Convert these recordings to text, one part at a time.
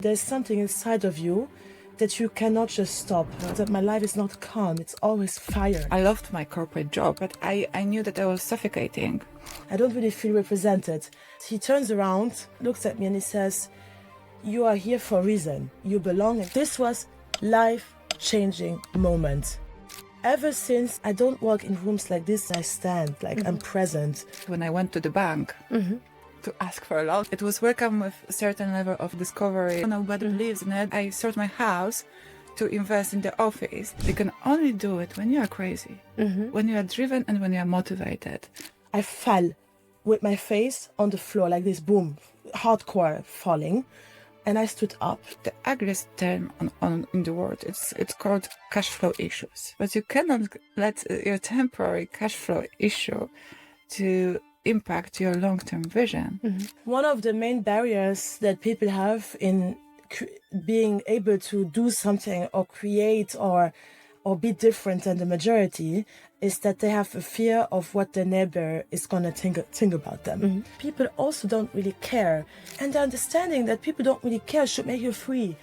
There's something inside of you that you cannot just stop. That my life is not calm, it's always fire. I loved my corporate job, but I knew that I was suffocating. I don't really feel represented. He turns around, looks at me and he says, "You are here for a reason. You belong." And this was life-changing moment. Ever since, I don't walk in rooms like this, I stand, like I'm present. When I went to the bank to ask for a loan, it was welcome with a certain level of discovery. Nobody lives in it. I sold my house to invest in the office. You can only do it when you are crazy, when you are driven and when you are motivated. I fell with my face on the floor like this, boom, hardcore falling. And I stood up. The ugliest term in the world, it's called cash flow issues. But you cannot let your temporary cash flow issue to impact your long-term vision. One of the main barriers that people have in being able to do something or create or be different than the majority is that they have a fear of what their neighbor is going to think about them. People also don't really care. And the understanding that people don't really care should make you free.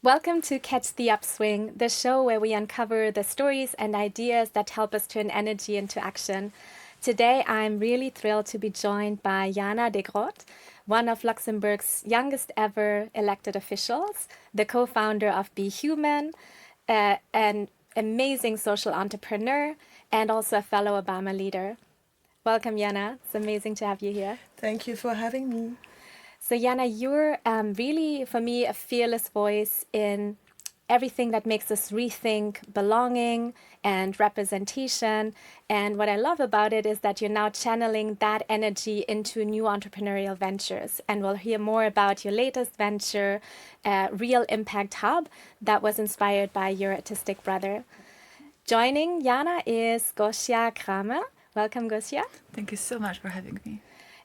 Welcome to Catch The Upswing, the show where we uncover the stories and ideas that help us turn energy into action. Today, I'm really thrilled to be joined by Jana Degrott, one of Luxembourg's youngest ever elected officials, the co-founder of Be Human, an amazing social entrepreneur, and also a fellow Obama leader. Welcome, Jana. It's amazing to have you here. Thank you for having me. So, Jana, you're really, for me, a fearless voice in everything that makes us rethink belonging and representation. And what I love about it is that you're now channeling that energy into new entrepreneurial ventures. And we'll hear more about your latest venture, Real Impact Hub, that was inspired by your autistic brother. Joining Jana is Gosia Kramer. Welcome, Gosia. Thank you so much for having me.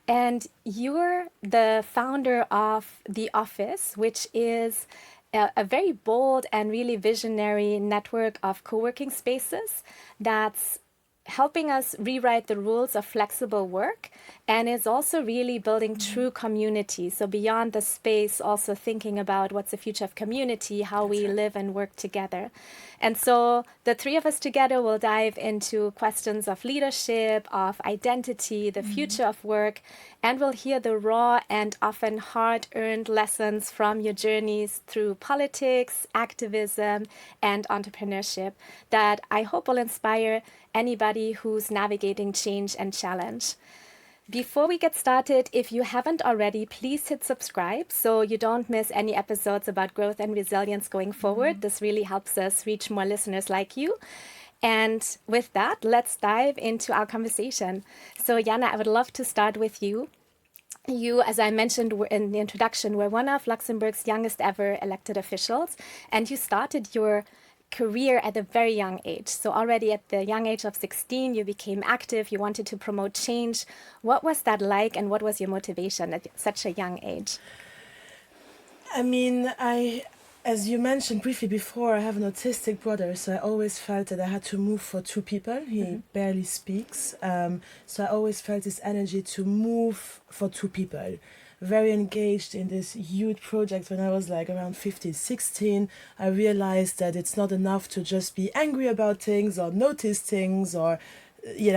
And you're the founder of The Office, which is a very bold and really visionary network of co-working spaces that's helping us rewrite the rules of flexible work, and is also really building true community. So beyond the space, also thinking about what's the future of community, how we live and work together. And so the three of us together will dive into questions of leadership, of identity, the future of work, and we'll hear the raw and often hard-earned lessons from your journeys through politics, activism, and entrepreneurship that I hope will inspire anybody who's navigating change and challenge. Before we get started, if you haven't already, please hit subscribe so you don't miss any episodes about growth and resilience going forward. This really helps us reach more listeners like you. And with that, let's dive into our conversation. So, Jana, I would love to start with you. You, as I mentioned in the introduction, were one of Luxembourg's youngest ever elected officials, and you started your career at a very young age. So already at the young age of 16, you became active, you wanted to promote change. What was that like, and what was your motivation at such a young age? I mean, as you mentioned briefly before, I have an autistic brother, so I always felt that I had to move for two people. He barely speaks, so I always felt this energy to move for two people. Very engaged in this huge project. When I was like around 15, 16, I realized that it's not enough to just be angry about things or notice things or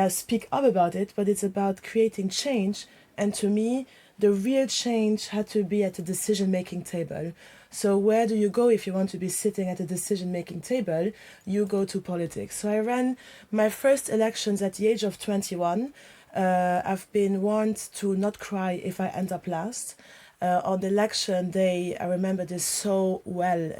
speak up about it, but it's about creating change. And to me, the real change had to be at the decision-making table. So where do you go if you want to be sitting at a decision-making table? You go to politics. So I ran my first elections at the age of 21. I've been warned to not cry if I end up last. On election day, I remember this so well.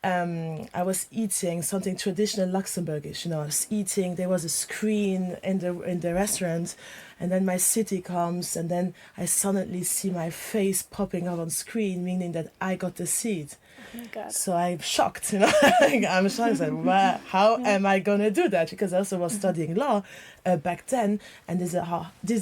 I was eating something traditional Luxembourgish, I was eating, there was a screen in the restaurant, and then my city comes, and then I suddenly see my face popping up on screen, meaning that I got the seat. Oh my God. So I'm shocked, I'm shocked. Like, how am I going to do that? Because I also was studying law back then, and these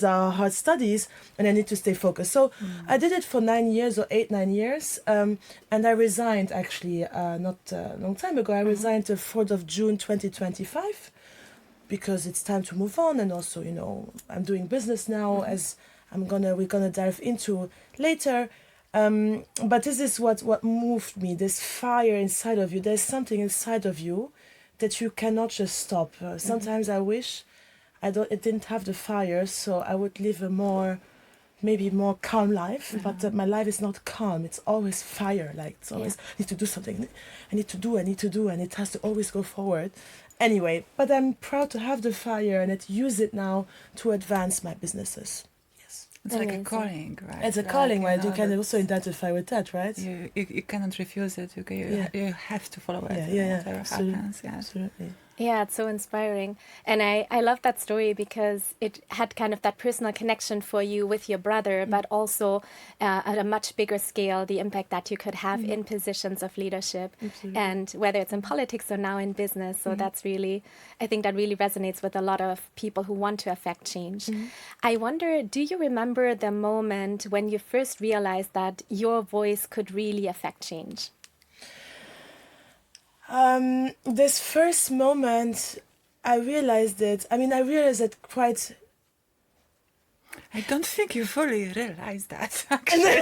are hard studies, and I need to stay focused. So I did it for 9 years or 8-9 years, and I resigned actually not a long time ago. I resigned the 4th of June 2025 because it's time to move on, and also I'm doing business now as we're gonna dive into later. But this is what moved me. This fire inside of you. There's something inside of you that you cannot just stop. Sometimes I wish it didn't have the fire, so I would live maybe more calm life. But my life is not calm. It's always fire. Like it's always I need to do something. I need to do, and it has to always go forward. Anyway, but I'm proud to have the fire and use it now to advance my businesses. Yes. It's like a calling, right? It's a calling, right? You can also identify with that, right? You cannot refuse it. You have to follow it. Whatever absolutely. happens. Yeah. Absolutely. Yeah, it's so inspiring. And I love that story because it had kind of that personal connection for you with your brother, but also at a much bigger scale, the impact that you could have in positions of leadership. Absolutely. And whether it's in politics or now in business. So that's really, I think that really resonates with a lot of people who want to affect change. I wonder, do you remember the moment when you first realized that your voice could really affect change? This first moment, I realized it quite... I don't think you fully realize that, actually.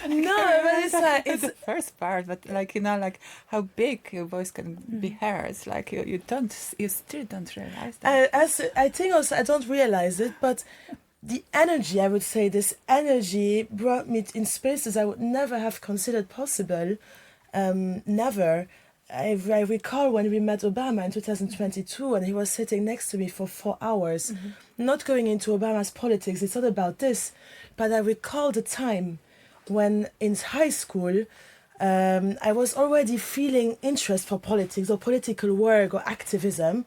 No, but it's the first part, but like how big your voice can be heard. Like you still don't realize that. I think also I don't realize it, but the energy, I would say, this energy brought me in spaces I would never have considered possible. Never. I recall when we met Obama in 2022 and he was sitting next to me for 4 hours. Not going into Obama's politics, it's not about this, but I recall the time when in high school I was already feeling interest for politics or political work or activism,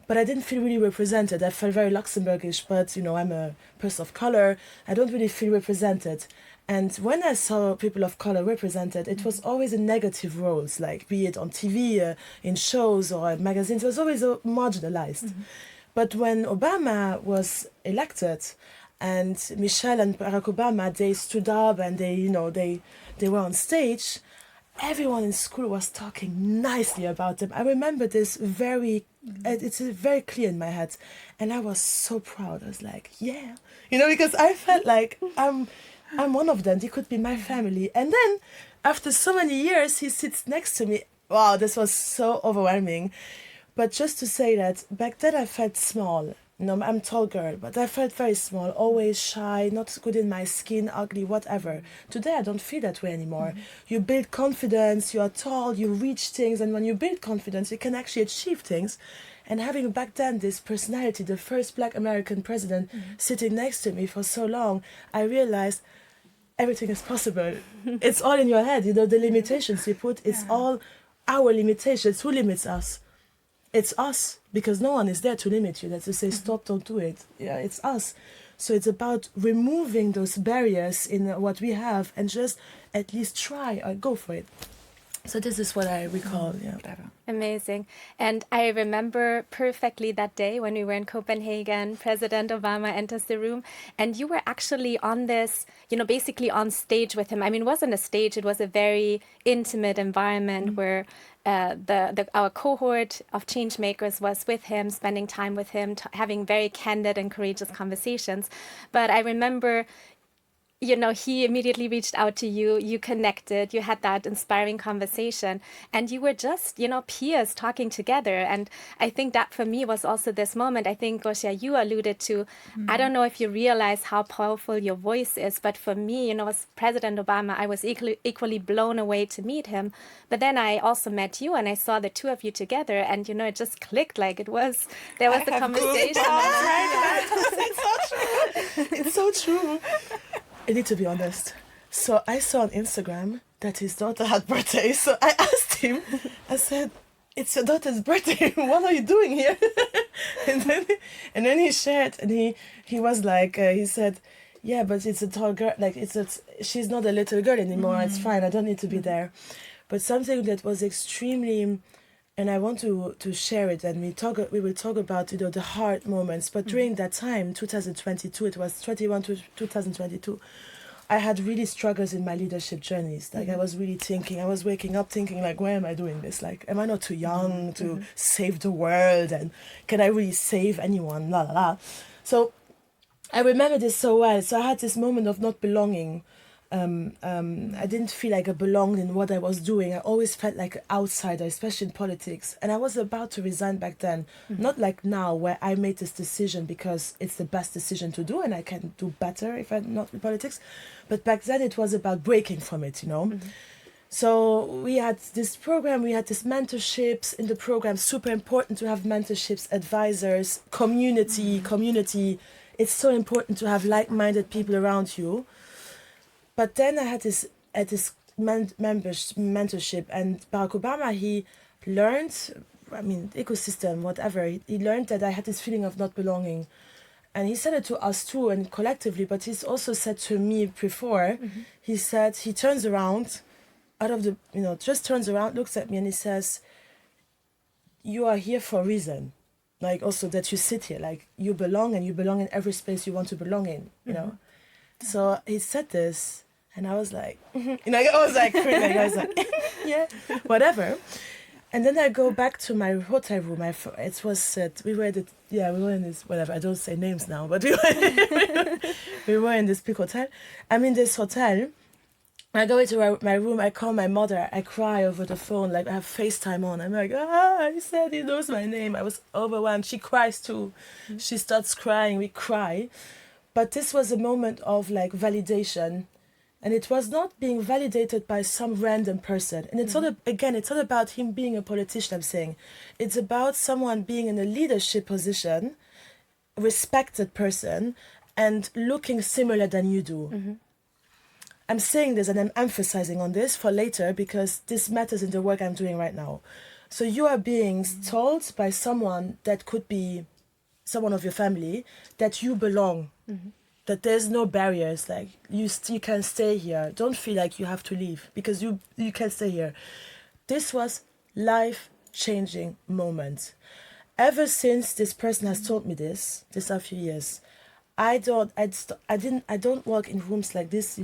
but I didn't feel really represented. I felt very Luxembourgish, but I'm a person of color. I don't really feel represented. And when I saw people of color represented, it was always in negative roles, like be it on TV, in shows or magazines. It was always marginalized. But when Obama was elected, and Michelle and Barack Obama, they stood up and they were on stage, everyone in school was talking nicely about them. I remember this it's very clear in my head, and I was so proud. I was like, yeah, because I felt like I'm one of them. They could be my family. And then, after so many years, he sits next to me. Wow, this was so overwhelming. But just to say that, back then I felt small. I'm a tall girl, but I felt very small, always shy, not good in my skin, ugly, whatever. Today, I don't feel that way anymore. You build confidence, you are tall, you reach things, and when you build confidence, you can actually achieve things. And having back then this personality, the first Black American president sitting next to me for so long, I realized everything is possible. It's all in your head, the limitations you put, it's all our limitations. Who limits us? It's us, because no one is there to limit you, that's to say, stop, don't do it. Yeah, it's us. So it's about removing those barriers in what we have and just at least try or go for it. So this is what I recall. Amazing. And I remember perfectly that day when we were in Copenhagen, President Obama enters the room, and you were actually on this, basically on stage with him. I mean, it wasn't a stage, it was a very intimate environment where our cohort of change makers was with him, spending time with him, having very candid and courageous conversations. But I remember, he immediately reached out to you, you connected, you had that inspiring conversation, and you were just, peers talking together. And I think that for me was also this moment. I think, Gosia, you alluded to, I don't know if you realize how powerful your voice is, but for me, as President Obama, I was equally blown away to meet him. But then I also met you and I saw the two of you together, and, it just clicked like there was the conversation. It's so true. I need to be honest. So I saw on Instagram that his daughter had birthday. So I asked him, I said, it's your daughter's birthday. What are you doing here? and then he shared, and he was like, he said, yeah, but it's a tall girl. Like she's not a little girl anymore. It's fine. I don't need to be there. But something that was extremely, and I want to share it, and we will talk about the hard moments. But during that time, 2022, it was 21 to 2022, I had really struggles in my leadership journeys. Like I was really thinking, I was waking up thinking, like, why am I doing this? Like, am I not too young to save the world? And can I really save anyone? La la la. So I remember this so well. So I had this moment of not belonging. I didn't feel like I belonged in what I was doing. I always felt like an outsider, especially in politics. And I was about to resign back then. Not like now, where I made this decision because it's the best decision to do and I can do better if I'm not in politics. But back then it was about breaking from it, you know. So we had this program, we had this mentorships in the program. Super important to have mentorships, advisors, community. It's so important to have like-minded people around you. But then I had this mentorship, and Barack Obama, he learned, ecosystem, whatever. He learned that I had this feeling of not belonging. And he said it to us too, and collectively, but he's also said to me before, he said, he turns around, just turns around, looks at me, and he says, you are here for a reason. Like, also that you sit here, like, you belong, and you belong in every space you want to belong in, you know. So he said this, and I was like, I was like, yeah, whatever. And then I go back to my hotel room. It was we were in this, whatever. I don't say names now, but we were in this big hotel. I'm in this hotel. I go into my room. I call my mother. I cry over the phone, like I have FaceTime on. I'm like, he said he knows my name. I was overwhelmed. She cries too. She starts crying. We cry. But this was a moment of like validation, and it was not being validated by some random person. And it's it's not about him being a politician, I'm saying. It's about someone being in a leadership position, a respected person, and looking similar than you do. I'm saying this and I'm emphasizing on this for later because this matters in the work I'm doing right now. So you are being told by someone that could be someone of your family that you belong, that there's no barriers, like you can stay here. Don't feel like you have to leave because you can stay here. This was life-changing moment. Ever since this person has told me this a few years, I don't walk in rooms like this,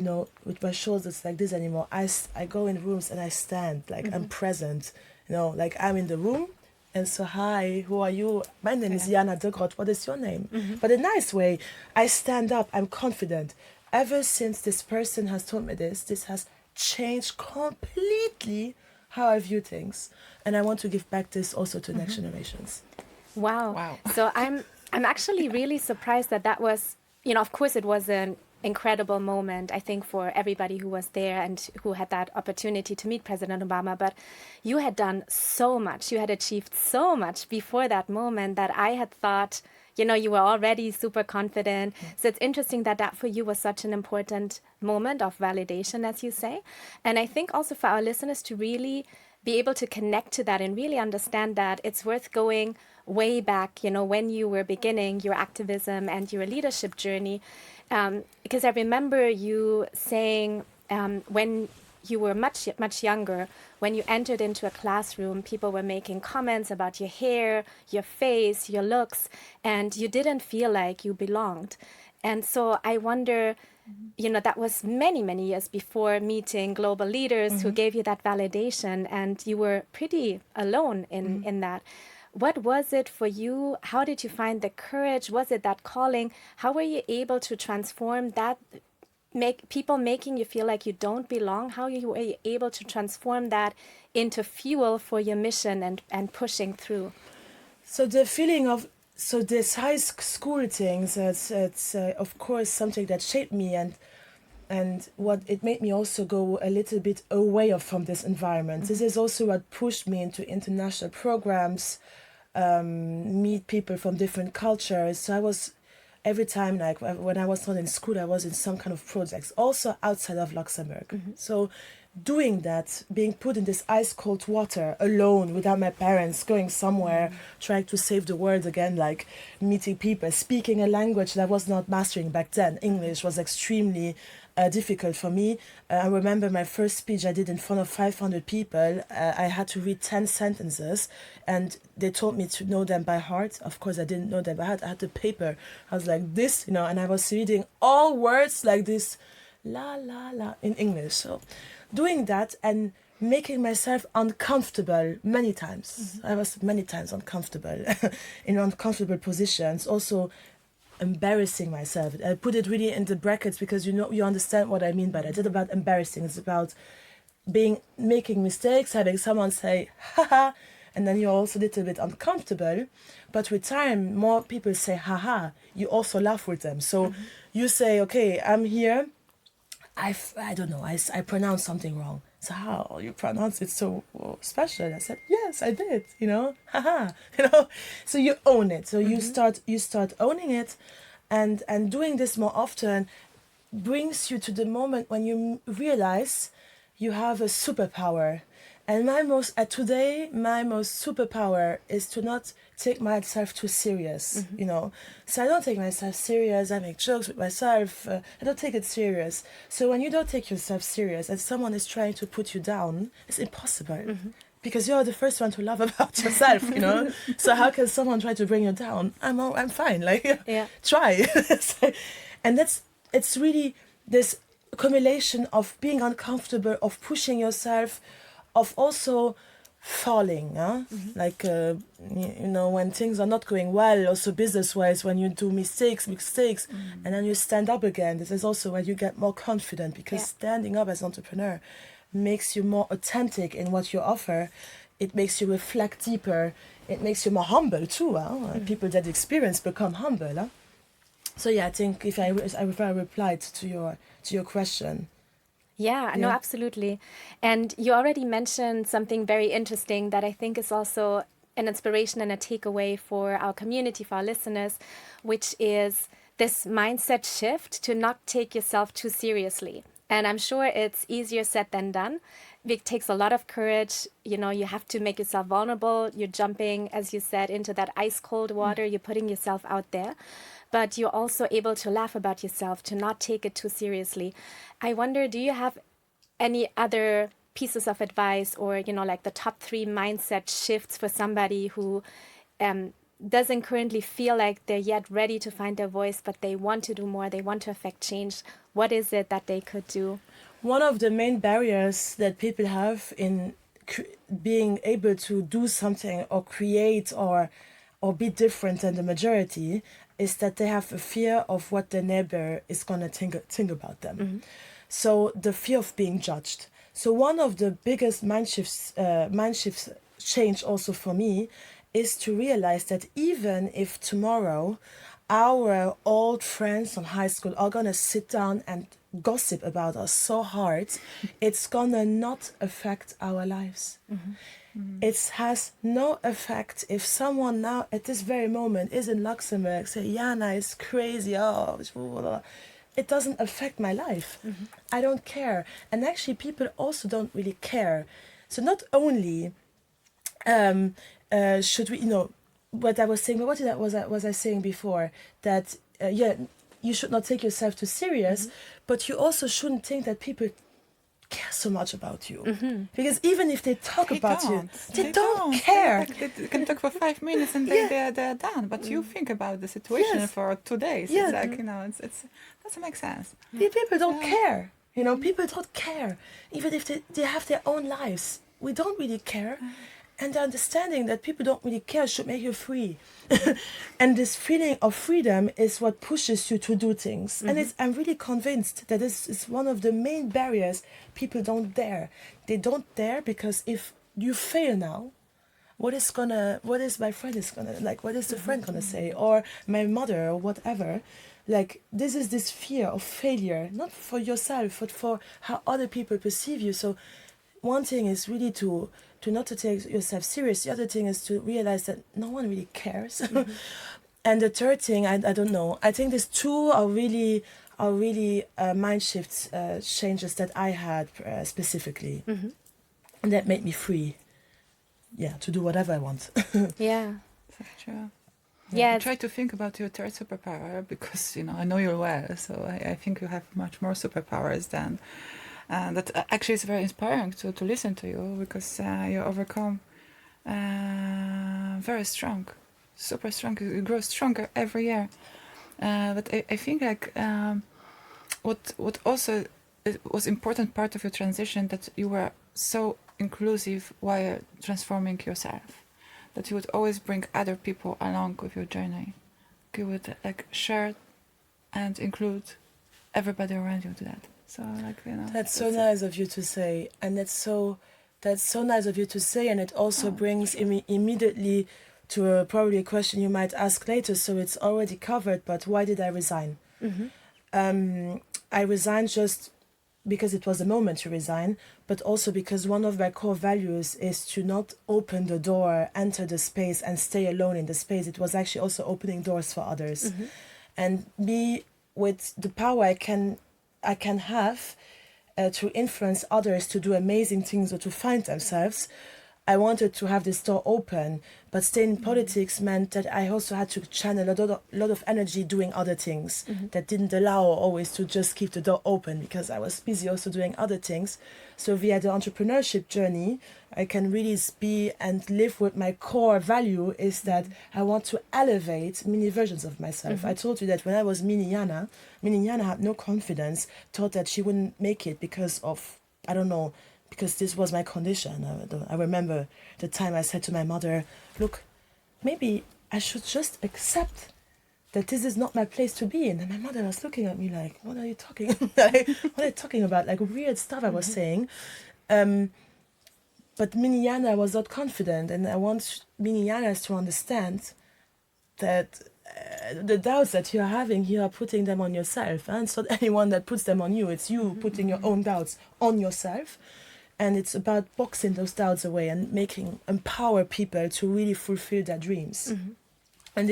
with my shoulders like this anymore. I go in rooms and I stand, like I'm present, like I'm in the room. And so, hi, who are you? My name is Jana Degrott. What is your name? But in a nice way, I stand up. I'm confident. Ever since this person has told me this has changed completely how I view things. And I want to give back this also to next generations. Wow. So I'm actually really surprised that was, of course it was an incredible moment, I think, for everybody who was there and who had that opportunity to meet President Obama. But you had done so much, you had achieved so much before that moment that I had thought, you were already super confident. So it's interesting that for you was such an important moment of validation, as you say. And I think also for our listeners to really be able to connect to that and really understand that it's worth going way back, when you were beginning your activism and your leadership journey. Because I remember you saying when you were much, much younger, when you entered into a classroom, people were making comments about your hair, your face, your looks, and you didn't feel like you belonged. And so I wonder, that was many, many years before meeting global leaders who gave you that validation, and you were pretty alone in that. What was it for you? How did you find the courage? Was it that calling? How were you able to transform that, making you feel like you don't belong? How were you able to transform that into fuel for your mission and pushing through? So the feeling of, this high school things, it's of course something that shaped me, and what it made me also go a little bit away from this environment. This is also what pushed me into international programs, meet people from different cultures. So I was, every time, like when I was not in school, I was in some kind of projects, also outside of Luxembourg. So doing that, being put in this ice cold water alone without my parents, going somewhere, trying to save the world again, like meeting people, speaking a language that I was not mastering back then. English was extremely difficult for me. I remember my first speech I did in front of 500 people. I had to read 10 sentences and they told me to know them by heart. Of course, I didn't know them by heart. I had the paper. I was like this, and I was reading all words like this, la, la, la, in English. So doing that and making myself uncomfortable many times. I was many times uncomfortable in uncomfortable positions. Also embarrassing myself. I put it really into brackets because you understand what I mean by that. It's not about embarrassing. It's about making mistakes, having someone say, haha, and then you're also a little bit uncomfortable. But with time, more people say, haha, you also laugh with them. So you say, okay, I'm here. I don't know, I pronounced something wrong. So how you pronounce it so special? I said, yes, I did, haha, So you own it. So you start owning it, and doing this more often brings you to the moment when you realize you have a superpower. And my most superpower is to not take myself too serious, So I don't take myself serious. I make jokes with myself. I don't take it serious. So when you don't take yourself serious and someone is trying to put you down, it's impossible. Because you're the first one to laugh about yourself, So how can someone try to bring you down? I'm fine. Try. And it's really this accumulation of being uncomfortable, of pushing yourself, of also falling, when things are not going well, also business-wise, when you do mistakes, and then you stand up again. This is also where you get more confident, because standing up as an entrepreneur makes you more authentic in what you offer. It makes you reflect deeper. It makes you more humble too. People that experience become humble. So I think if I replied to your question. Yeah, no, absolutely. And you already mentioned something very interesting that I think is also an inspiration and a takeaway for our community, for our listeners, which is this mindset shift to not take yourself too seriously. And I'm sure it's easier said than done. It takes a lot of courage. You have to make yourself vulnerable. You're jumping, as you said, into that ice cold water. You're putting yourself out there. But you're also able to laugh about yourself, to not take it too seriously. I wonder, do you have any other pieces of advice or, like the top 3 mindset shifts for somebody who doesn't currently feel like they're yet ready to find their voice, but they want to do more, they want to affect change? What is it that they could do? One of the main barriers that people have in being able to do something or create or be different than the majority is that they have a fear of what the neighbor is going to think about them. So the fear of being judged. So one of the biggest mind shifts change also for me is to realize that even if tomorrow our old friends from high school are going to sit down and gossip about us so hard, it's going to not affect our lives. It has no effect if someone now at this very moment is in Luxembourg, say, Jana is crazy, it doesn't affect my life. I don't care. And actually people also don't really care. So not only should we, what I was saying, but was I saying before? That, you should not take yourself too serious, but you also shouldn't think that people care so much about you. Because even if they talk about you, they don't care. They can talk for 5 minutes and they're done. But you think about the situation for 2 days. It's like, it doesn't make sense. People don't care. People don't care. Even if they have their own lives. We don't really care. And the understanding that people don't really care should make you free. And this feeling of freedom is what pushes you to do things. And I'm really convinced that this is one of the main barriers people don't dare. They don't dare because if you fail now, what is my friend is gonna, like, what is the friend gonna say? Or my mother or whatever. Like, this is this fear of failure, not for yourself, but for how other people perceive you. So one thing is really to not to take yourself serious. The other thing is to realize that no one really cares. And the third thing, I don't know. I think these 2 are really mind shifts, changes that I had specifically, and that made me free. To do whatever I want. Yeah. That's true. Yeah. Try to think about your third superpower, because I know you well, so I think you have much more superpowers than. That actually is very inspiring to listen to you, because you overcome very strong, super strong. You grow stronger every year. But I think like what also was important part of your transition, that you were so inclusive while transforming yourself, that you would always bring other people along with your journey. you would like share and include everybody around you to that. So like, you know, That's so nice of you to say, and that's so nice of you to say, and it also brings immediately to probably a question you might ask later. So it's already covered, but why did I resign? I resigned just because it was the moment to resign, but also because one of my core values is to not open the door, enter the space, and stay alone in the space. It was actually also opening doors for others, and me with the power I can have to influence others to do amazing things or to find themselves. I wanted to have this door open, but staying in politics meant that I also had to channel a lot of energy doing other things that didn't allow always to just keep the door open, because I was busy also doing other things. So via the entrepreneurship journey, I can really be and live with my core value is that I want to elevate mini versions of myself. I told you that when I was mini Jana had no confidence, thought that she wouldn't make it because of, I don't know, because this was my condition. I remember the time I said to my mother, look, maybe I should just accept that this is not my place to be in. And my mother was looking at me like, what are you talking like, what are you talking about? Like weird stuff I was saying. But Mini Jana was not confident, and I want Mini Janas to understand that the doubts that you're having, you are putting them on yourself. And it's not anyone that puts them on you. It's you putting your own doubts on yourself. And it's about boxing those doubts away and empower people to really fulfill their dreams. And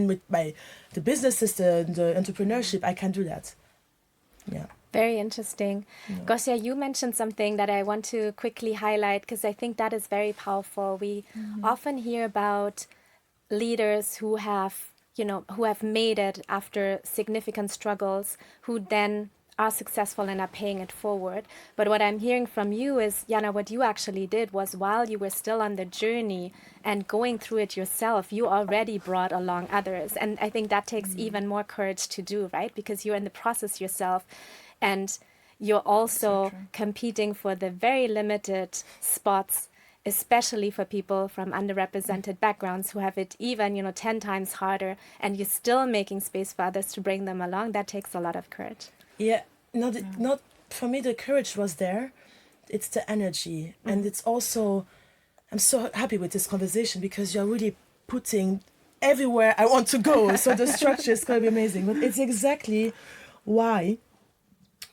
with the businesses, the entrepreneurship, I can do that. Yeah. Very interesting. Gosia, you mentioned something that I want to quickly highlight because I think that is very powerful. We often hear about leaders who have made it after significant struggles, who then are successful and are paying it forward. But what I'm hearing from you is, Jana, what you actually did was while you were still on the journey and going through it yourself, you already brought along others. And I think that takes even more courage to do, right? Because you're in the process yourself and you're also competing for the very limited spots, especially for people from underrepresented backgrounds who have it even, 10 times harder, and you're still making space for others to bring them along. That takes a lot of courage. Yeah, not for me. The courage was there. It's the energy, and it's also. I'm so happy with this conversation because you're really putting everywhere I want to go. So the structure is going to be amazing. But it's exactly why,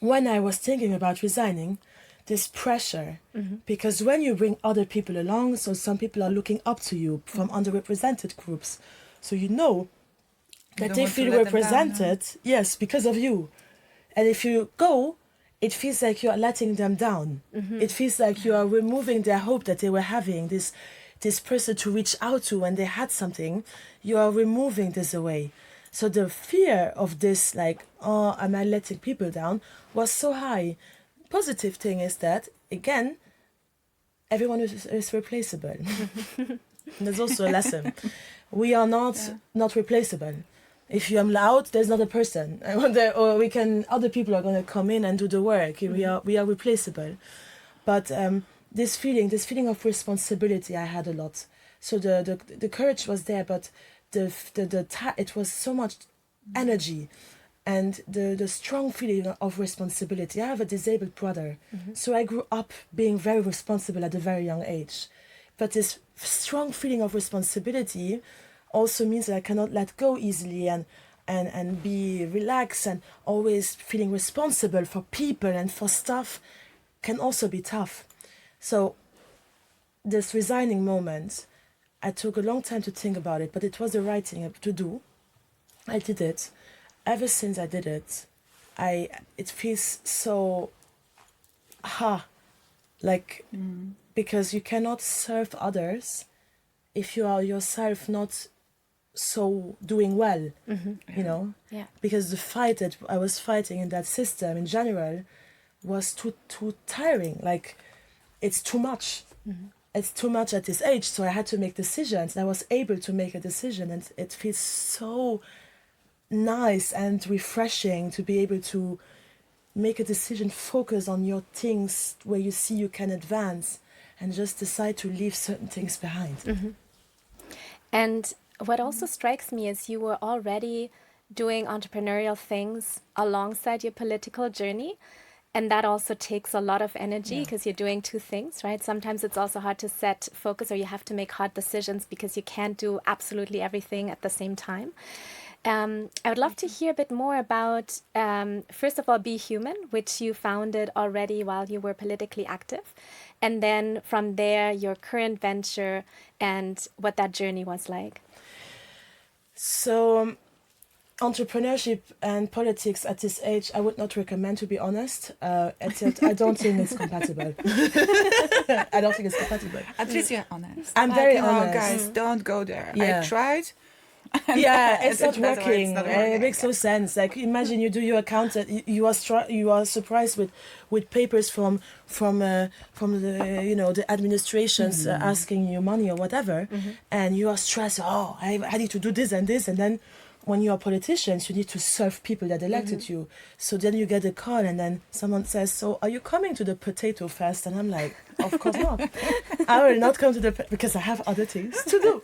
when I was thinking about resigning, this pressure, because when you bring other people along, so some people are looking up to you from underrepresented groups, so you know that they feel represented, yes, because of you. And if you go, it feels like you are letting them down. It feels like you are removing their hope that they were having, this person to reach out to when they had something. You are removing this away. So the fear of this, like, oh, am I letting people down, was so high. Positive thing is that, again, everyone is replaceable. There's also a lesson. We are not replaceable. If you are loud, there's not a person. Or other people are going to come in and do the work. We are replaceable. But this feeling of responsibility, I had a lot. So the courage was there, but it was so much energy, and the strong feeling of responsibility. I have a disabled brother, so I grew up being very responsible at a very young age. But this strong feeling of responsibility also means that I cannot let go easily and be relaxed, and always feeling responsible for people and for stuff can also be tough. So this resigning moment, I took a long time to think about it, but it was the right thing to do. I did it. Ever since I did it, it feels so because you cannot serve others if you are yourself not so doing well, because the fight that I was fighting in that system in general was too tiring. Like, it's too much. It's too much at this age, so I had to make decisions. I was able to make a decision, and it feels so nice and refreshing to be able to make a decision, focus on your things where you see you can advance, and just decide to leave certain things behind. And what also strikes me is you were already doing entrepreneurial things alongside your political journey. And that also takes a lot of energy because you're doing two things, right? Sometimes it's also hard to set focus, or you have to make hard decisions because you can't do absolutely everything at the same time. I would love to hear a bit more about, first of all, Be Human, which you founded already while you were politically active. And then from there, your current venture and what that journey was like. So, entrepreneurship and politics at this age, I would not recommend, to be honest. I don't think it's compatible. I don't think it's compatible. At least you're honest. I'm very honest. Guys, don't go there. Yeah. I tried. It's not working. It's not working. It makes no sense. Like, imagine you do your accountant, you are surprised with papers from the the administrations asking you money or whatever, and you are stressed. Oh, I need to do this and this, and then when you are politicians, you need to serve people that elected you. So then you get a call, and then someone says, "So are you coming to the potato fest?" And I'm like, "Of course not. I will not come to because I have other things to do."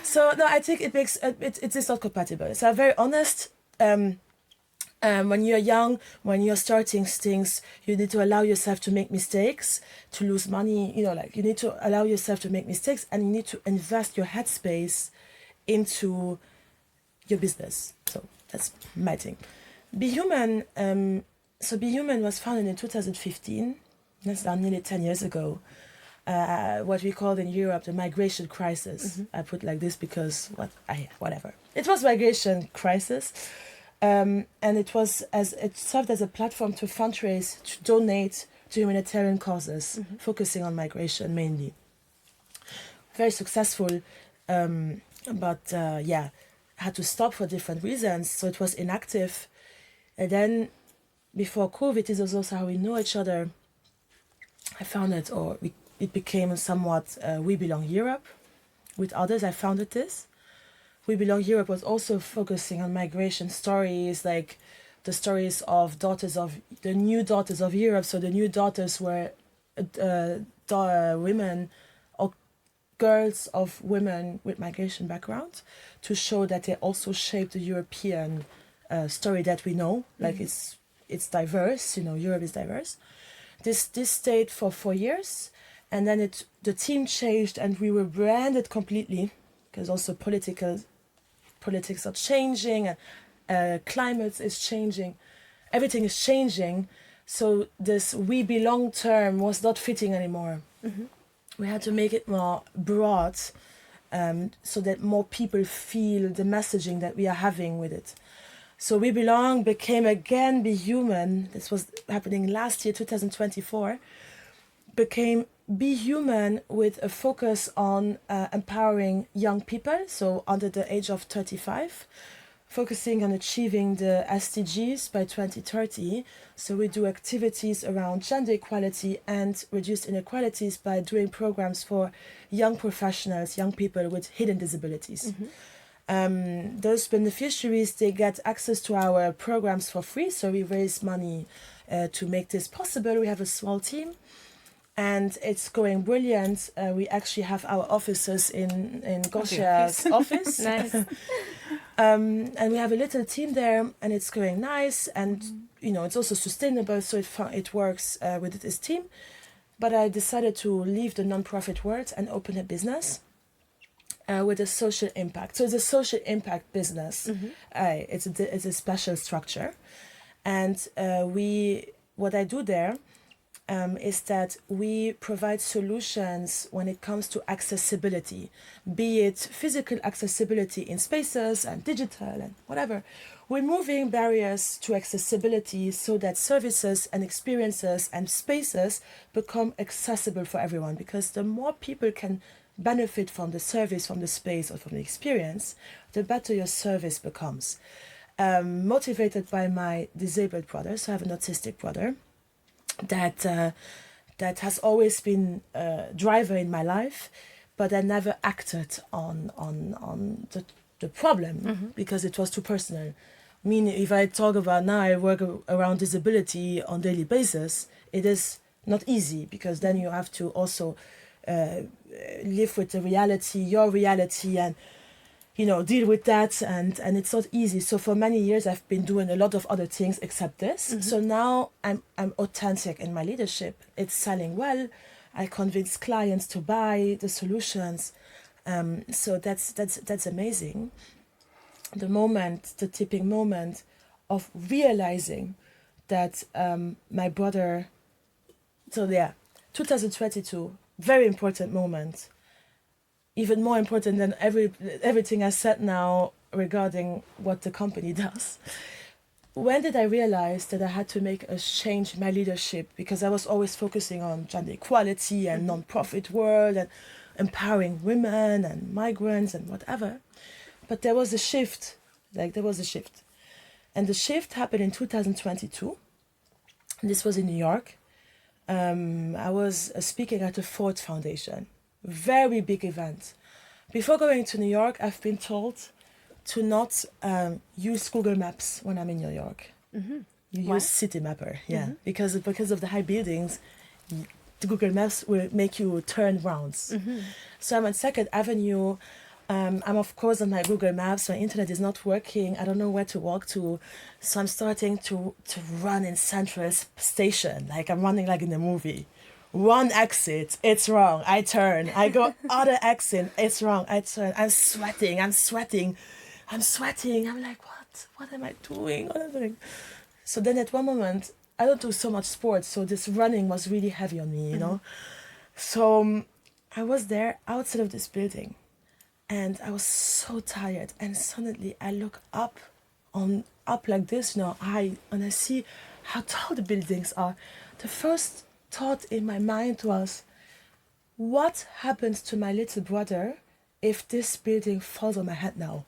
So no, I think it makes it is not compatible. So I'm very honest. When you're young, when you're starting things, you need to allow yourself to make mistakes, to lose money. You need to allow yourself to make mistakes, and you need to invest your headspace into your business. So that's my thing. Be Human. Be Human was founded in 2015. That's now nearly 10 years ago. What we called in Europe the migration crisis. I put like this because whatever. It was migration crisis, and it served as a platform to fundraise, to donate to humanitarian causes, focusing on migration mainly. Very successful, but had to stop for different reasons, so it was inactive. And then before COVID, this was also how we know each other. I found it, it became somewhat We Belong Europe. With others, I founded this. We Belong Europe was also focusing on migration stories, like the stories of the new daughters of Europe. So the new daughters were women or girls of women with migration background, to show that they also shape the European story that we know. Like it's diverse. Europe is diverse. This stayed for 4 years, and then the team changed, and we were branded completely, because also politics are changing, and climate is changing, everything is changing. So this "we belong" term was not fitting anymore. We had to make it more broad, so that more people feel the messaging that we are having with it. So We Belong became again Be Human. This was happening last year, 2024. Became Be Human with a focus on empowering young people, so under the age of 35, focusing on achieving the SDGs by 2030. So we do activities around gender equality and reduced inequalities by doing programs for young professionals, young people with hidden disabilities. Those beneficiaries, they get access to our programs for free. So we raise money to make this possible. We have a small team, and it's going brilliant. We actually have our offices in Gosia's office. Nice. And we have a little team there, and it's going nice, and it's also sustainable, so it works with this team. But I decided to leave the non-profit world and open a business with a social impact. So it's a social impact business. It's a special structure, and what I do there is that we provide solutions when it comes to accessibility, be it physical accessibility in spaces and digital and whatever. We're moving barriers to accessibility so that services and experiences and spaces become accessible for everyone, because the more people can benefit from the service, from the space, or from the experience, the better your service becomes. Motivated by my disabled brother, so I have an autistic brother, that has always been a driver in my life, but I never acted on the problem because it was too personal. I mean, if I talk about now, I work around disability on a daily basis, it is not easy, because then you have to also live with the reality, your reality, and deal with that, and it's not easy. So for many years I've been doing a lot of other things except this. So now I'm authentic in my leadership. It's selling well. I convince clients to buy the solutions. So that's amazing. The tipping moment of realizing that my brother. So yeah, 2022, very important moment. Even more important than everything I said now regarding what the company does. When did I realize that I had to make a change in my leadership? Because I was always focusing on gender equality and non-profit world and empowering women and migrants and whatever. But there was a shift. And the shift happened in 2022. This was in New York. I was speaking at the Ford Foundation. Very big event. Before going to New York, I've been told to not use Google Maps when I'm in New York. You use City Mapper, because of the high buildings, the Google Maps will make you turn rounds. So I'm on 2nd Avenue. I'm of course on my Google Maps. My internet is not working. I don't know where to walk to. So I'm starting to run in Central Station, like I'm running like in a movie. One exit, it's wrong. I turn. I go other exit, it's wrong. I turn. I'm sweating. I'm like, what? What am I doing? So then at one moment, I don't do so much sports, so this running was really heavy on me, So I was there outside of this building, and I was so tired. And suddenly I look up like this, and I see how tall the buildings are. The first thought in my mind was, what happens to my little brother if this building falls on my head now?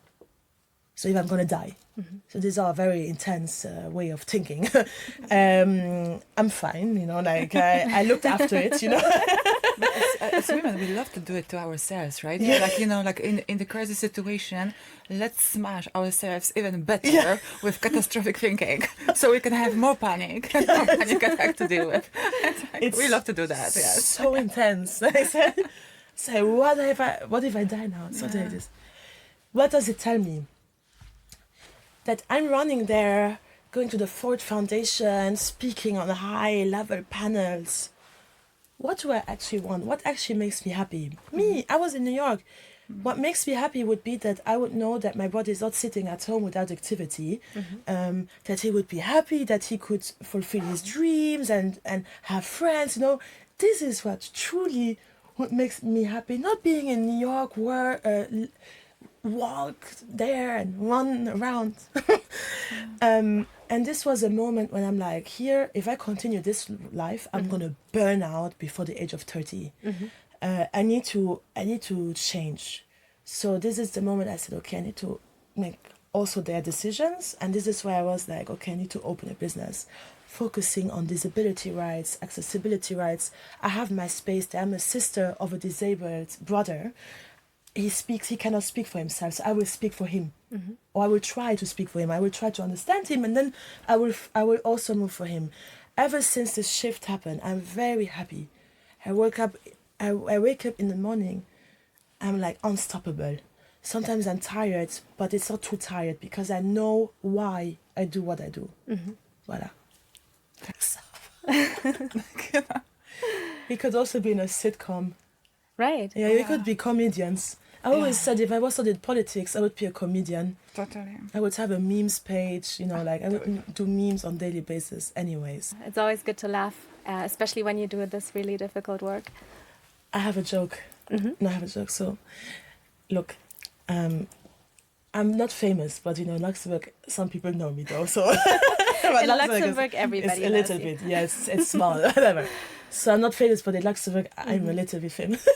So if I'm gonna die. So these are very intense way of thinking. I'm fine, I looked after it, As women, we love to do it to ourselves, right? Like in the crisis situation, let's smash ourselves even better with catastrophic thinking, so we can have more panic and more panic attack to deal with. We love to do that. Yes. So intense. I said, what if I die now? Something like this. What does it tell me? That I'm running there, going to the Ford Foundation, speaking on high-level panels. What do I actually want? What actually makes me happy? Me, I was in New York. What makes me happy would be that I would know that my brother is not sitting at home without activity, that he would be happy, that he could fulfill his dreams and have friends. This is what makes me happy. Not being in New York where walk there and run around. And this was a moment when I'm like, here, if I continue this life, I'm gonna burn out before the age of 30. I need to change. So this is the moment I said, okay, I need to make also their decisions. And this is why I was like, okay, I need to open a business focusing on disability rights, accessibility rights. I have my space there. I'm a sister of a disabled brother. He cannot speak for himself, so I will speak for him. Or I will try to speak for him. I will try to understand him, and then I will also move for him. Ever since this shift happened, I'm very happy. I wake up in the morning, I'm like unstoppable. Sometimes I'm tired, but it's not too tired because I know why I do what I do. Voila. We could also be in a sitcom. Right. Yeah, we could be comedians. I always said if I was studied politics, I would be a comedian. Totally. I would have a memes page, I would do memes on daily basis anyways. It's always good to laugh, especially when you do this really difficult work. I have a joke. No, I have a joke. So, look, I'm not famous, but Luxembourg, some people know me though. So in Luxembourg, everybody knows. It's a little bit, yes, it's small, whatever. So I'm not famous, but in Luxembourg, I'm a little bit famous.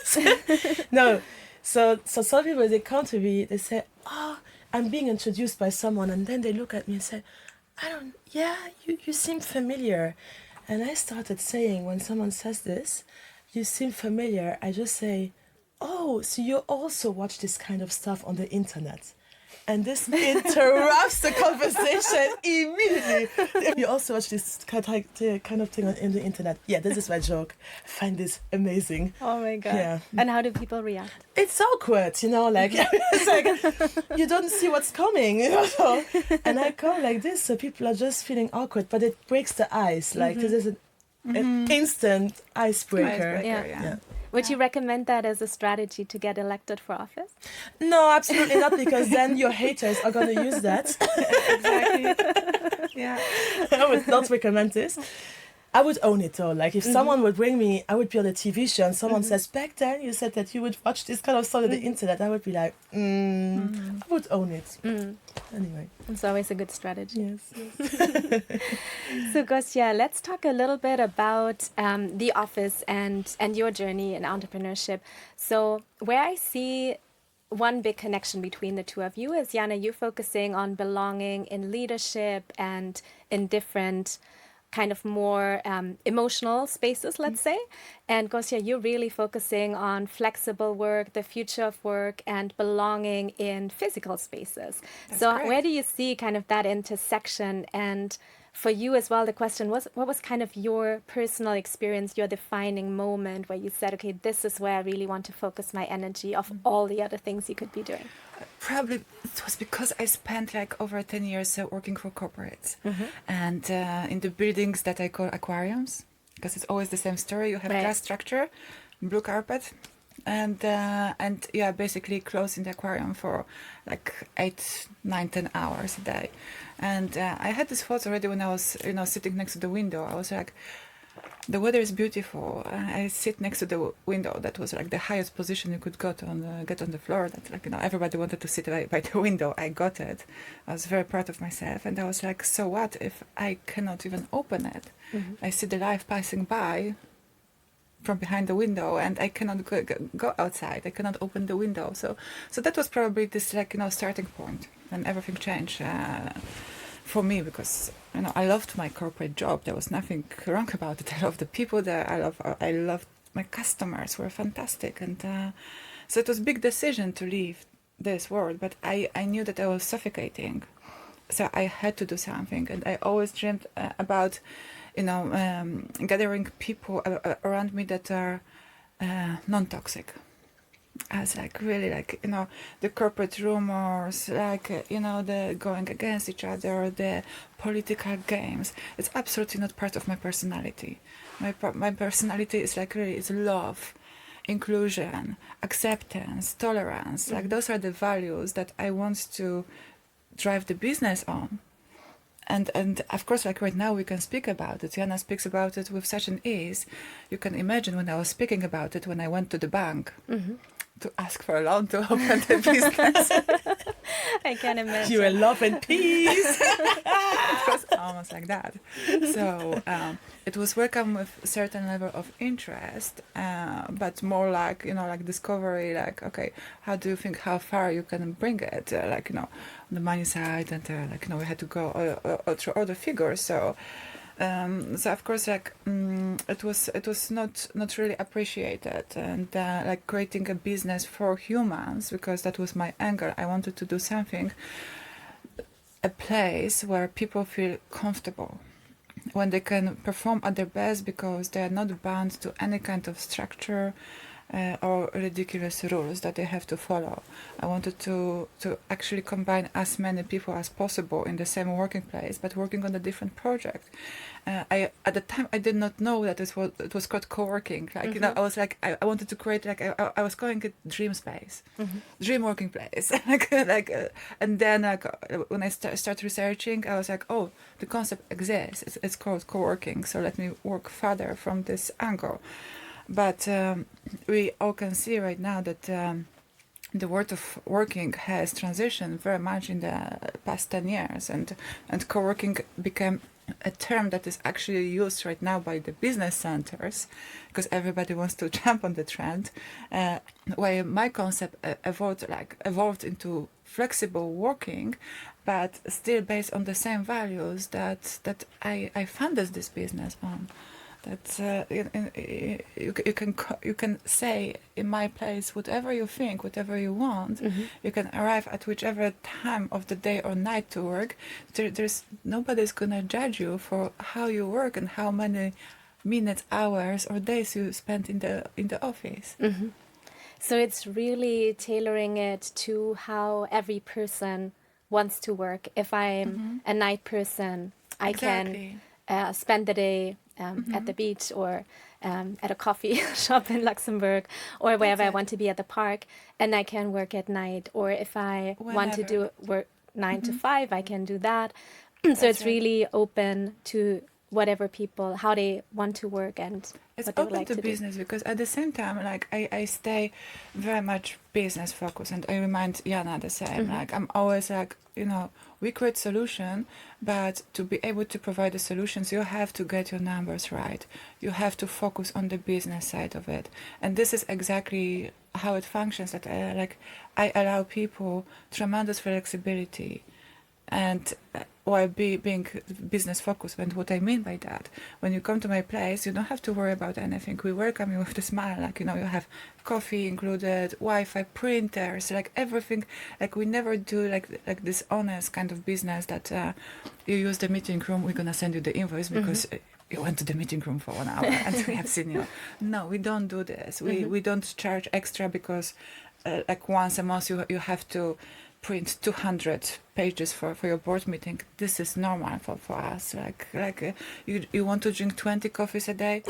No, so some people, they come to me, they say, oh, I'm being introduced by someone, and then they look at me and say, you seem familiar. And I started saying, when someone says this, you seem familiar, I just say, oh, so you also watch this kind of stuff on the internet. and this interrupts the conversation immediately. You also watch this kind of thing in the internet. Yeah, this is my joke. I find this amazing. Oh my God. Yeah. And how do people react? It's awkward, like, it's like you don't see what's coming, so, and I go like this, so people are just feeling awkward, but it breaks the ice, like this is an instant icebreaker. Yeah. Would you recommend that as a strategy to get elected for office? No, absolutely not, because then your haters are going to use that. Exactly. Yeah. I would not recommend this. I would own it though. Like if someone would bring me, I would be on a TV show and someone says, back then you said that you would watch this kind of stuff on the internet. I would be like, I would own it. Anyway. It's always a good strategy. Yes. So Gosia, let's talk a little bit about the office and your journey in entrepreneurship. So where I see one big connection between the two of you is, Jana, you focusing on belonging in leadership and in different kind of more emotional spaces, let's say. And Gosia, you're really focusing on flexible work, the future of work, and belonging in physical spaces. That's so correct. where do you see kind of that intersection? And for you as well, the question was, what was kind of your personal experience, your defining moment where you said, okay, this is where I really want to focus my energy of all the other things you could be doing? Probably it was because I spent like over 10 years working for corporates and in the buildings that I call aquariums, because it's always the same story. You have glass structure, blue carpet, and basically close in the aquarium for like 8, 9, 10 hours a day. And I had this thought already when I was sitting next to the window. I was like, the weather is beautiful. I sit next to the window. That was like the highest position you could get on the floor. That everybody wanted to sit by the window. I got it. I was very proud of myself, and I was like, so what if I cannot even open it? I see the life passing by from behind the window, and I cannot go outside. I cannot open the window. So that was probably this starting point, and everything changed. For me, because I loved my corporate job. There was nothing wrong about it. I loved the people there. I loved my customers. Were fantastic, and so it was a big decision to leave this world. But I knew that I was suffocating, so I had to do something. And I always dreamed about gathering people around me that are non-toxic. I was like, really, the corporate rumors, the going against each other, the political games. It's absolutely not part of my personality. My personality is it's love, inclusion, acceptance, tolerance. Those are the values that I want to drive the business on. And of course, right now we can speak about it. Jana speaks about it with such an ease. You can imagine when I was speaking about it when I went to the bank. To ask for a loan to open the business. I can imagine. You are love and peace. It was almost like that. So it was welcome with a certain level of interest, but more like discovery. Okay, how do you think how far you can bring it? On the money side, and we had to go through all the figures. So of course, it was not really appreciated, and creating a business for humans, because that was my angle. I wanted to do something, a place where people feel comfortable, when they can perform at their best, because they are not bound to any kind of structure or ridiculous rules that they have to follow. I wanted to actually combine as many people as possible in the same working place, but working on a different project. At the time I did not know that it was called co-working. I was I wanted to create I was calling it dream space, dream working place. And then when I start researching, I was like, oh, the concept exists. It's called co-working. So let me work further from this angle. But we all can see right now that the word of working has transitioned very much in the past 10 years, and co-working became a term that is actually used right now by the business centers, because everybody wants to jump on the trend. While my concept evolved into flexible working, but still based on the same values that I funded this business on. That you can say in my place whatever you think, whatever you want. You can arrive at whichever time of the day or night to work. There's nobody's gonna judge you for how you work and how many minutes, hours, or days you spend in the office. So it's really tailoring it to how every person wants to work. If I'm a night person, I can spend the day at the beach or at a coffee shop in Luxembourg or wherever I want to be at the park, and I can work at night. Or if I want to do work 9 to 5, I can do that. So it's really open to whatever people, how they want to work and it's what they would open like to to business because at the same time, like I stay very much business focused, and I remind Jana the same. Like I'm always like, we create solution, but to be able to provide the solutions, you have to get your numbers right. You have to focus on the business side of it, and this is exactly how it functions. That I allow people tremendous flexibility. And while being business focused, and what I mean by that, when you come to my place, you don't have to worry about anything. We welcome you with a smile, like, you have coffee included, Wi-Fi, printers, like everything. Like we never do like this honest kind of business that you use the meeting room, we're gonna send you the invoice because you went to the meeting room for 1 hour and we have seen you. No, we don't do this. We don't charge extra because like once a month you have to print 200 pages for your board meeting. This is normal for us. You want to drink 20 coffees a day?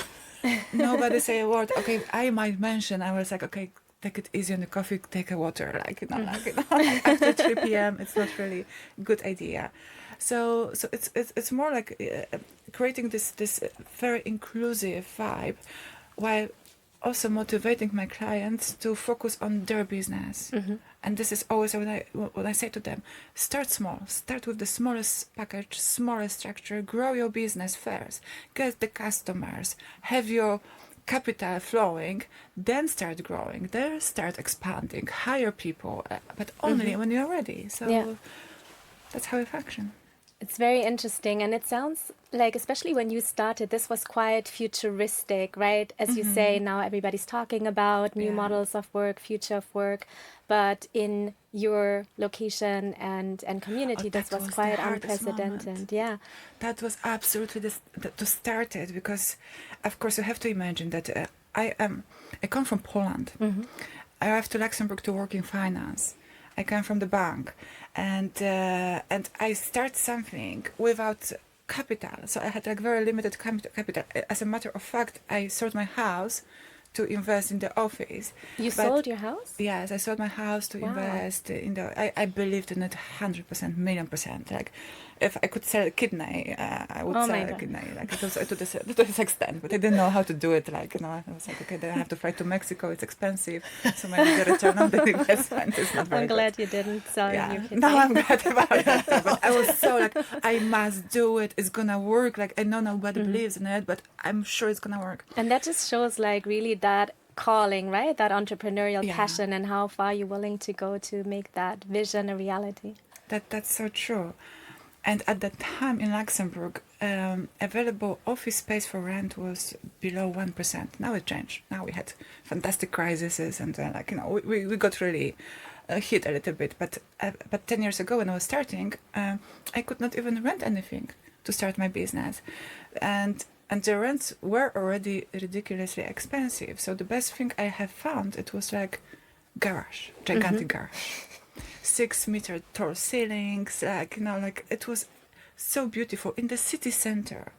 Nobody say a word. Okay, I might mention, I was like, okay, take it easy on the coffee, take a water. After 3 p.m. it's not really a good idea. So it's more like creating this very inclusive vibe while also motivating my clients to focus on their business. And this is always what I say to them. Start small. Start with the smallest package, smallest structure. Grow your business first. Get the customers. Have your capital flowing. Then start growing. Then start expanding. Hire people. But only when you're ready. So that's how we function. It's very interesting, and it sounds like, especially when you started, this was quite futuristic, right? As you say, now everybody's talking about new models of work, future of work, but in your location and community, this was quite unprecedented. Yeah, that was absolutely to start it, because, of course, you have to imagine that I come from Poland. I arrived to Luxembourg to work in finance. I come from the bank, and I start something without capital. So I had like very limited capital. As a matter of fact, I sold my house to invest in the office. You sold your house? Yes, I sold my house to invest in the. I believed in it 100%, 1,000,000%. Like, if I could sell a kidney, I would sell a kidney. Like, it was to this extent, but I didn't know how to do it. Like, I was like, okay, then I have to fly to Mexico. It's expensive, so maybe the return on the investment is not very I'm glad good. you didn't sell your kidney. No, I'm glad about it. But I was so like, I must do it. It's gonna work. Like, I know nobody believes in it, but I'm sure it's gonna work. And that just shows like really that calling, right? That entrepreneurial passion, and how far you're willing to go to make that vision a reality. That's so true. And at that time in Luxembourg, available office space for rent was below 1%. Now it changed. Now we had fantastic crises, and we got really hit a little bit. But 10 years ago when I was starting, I could not even rent anything to start my business, and the rents were already ridiculously expensive. So the best thing I have found, it was like garage, gigantic garage. 6-meter tall ceilings, it was so beautiful in the city center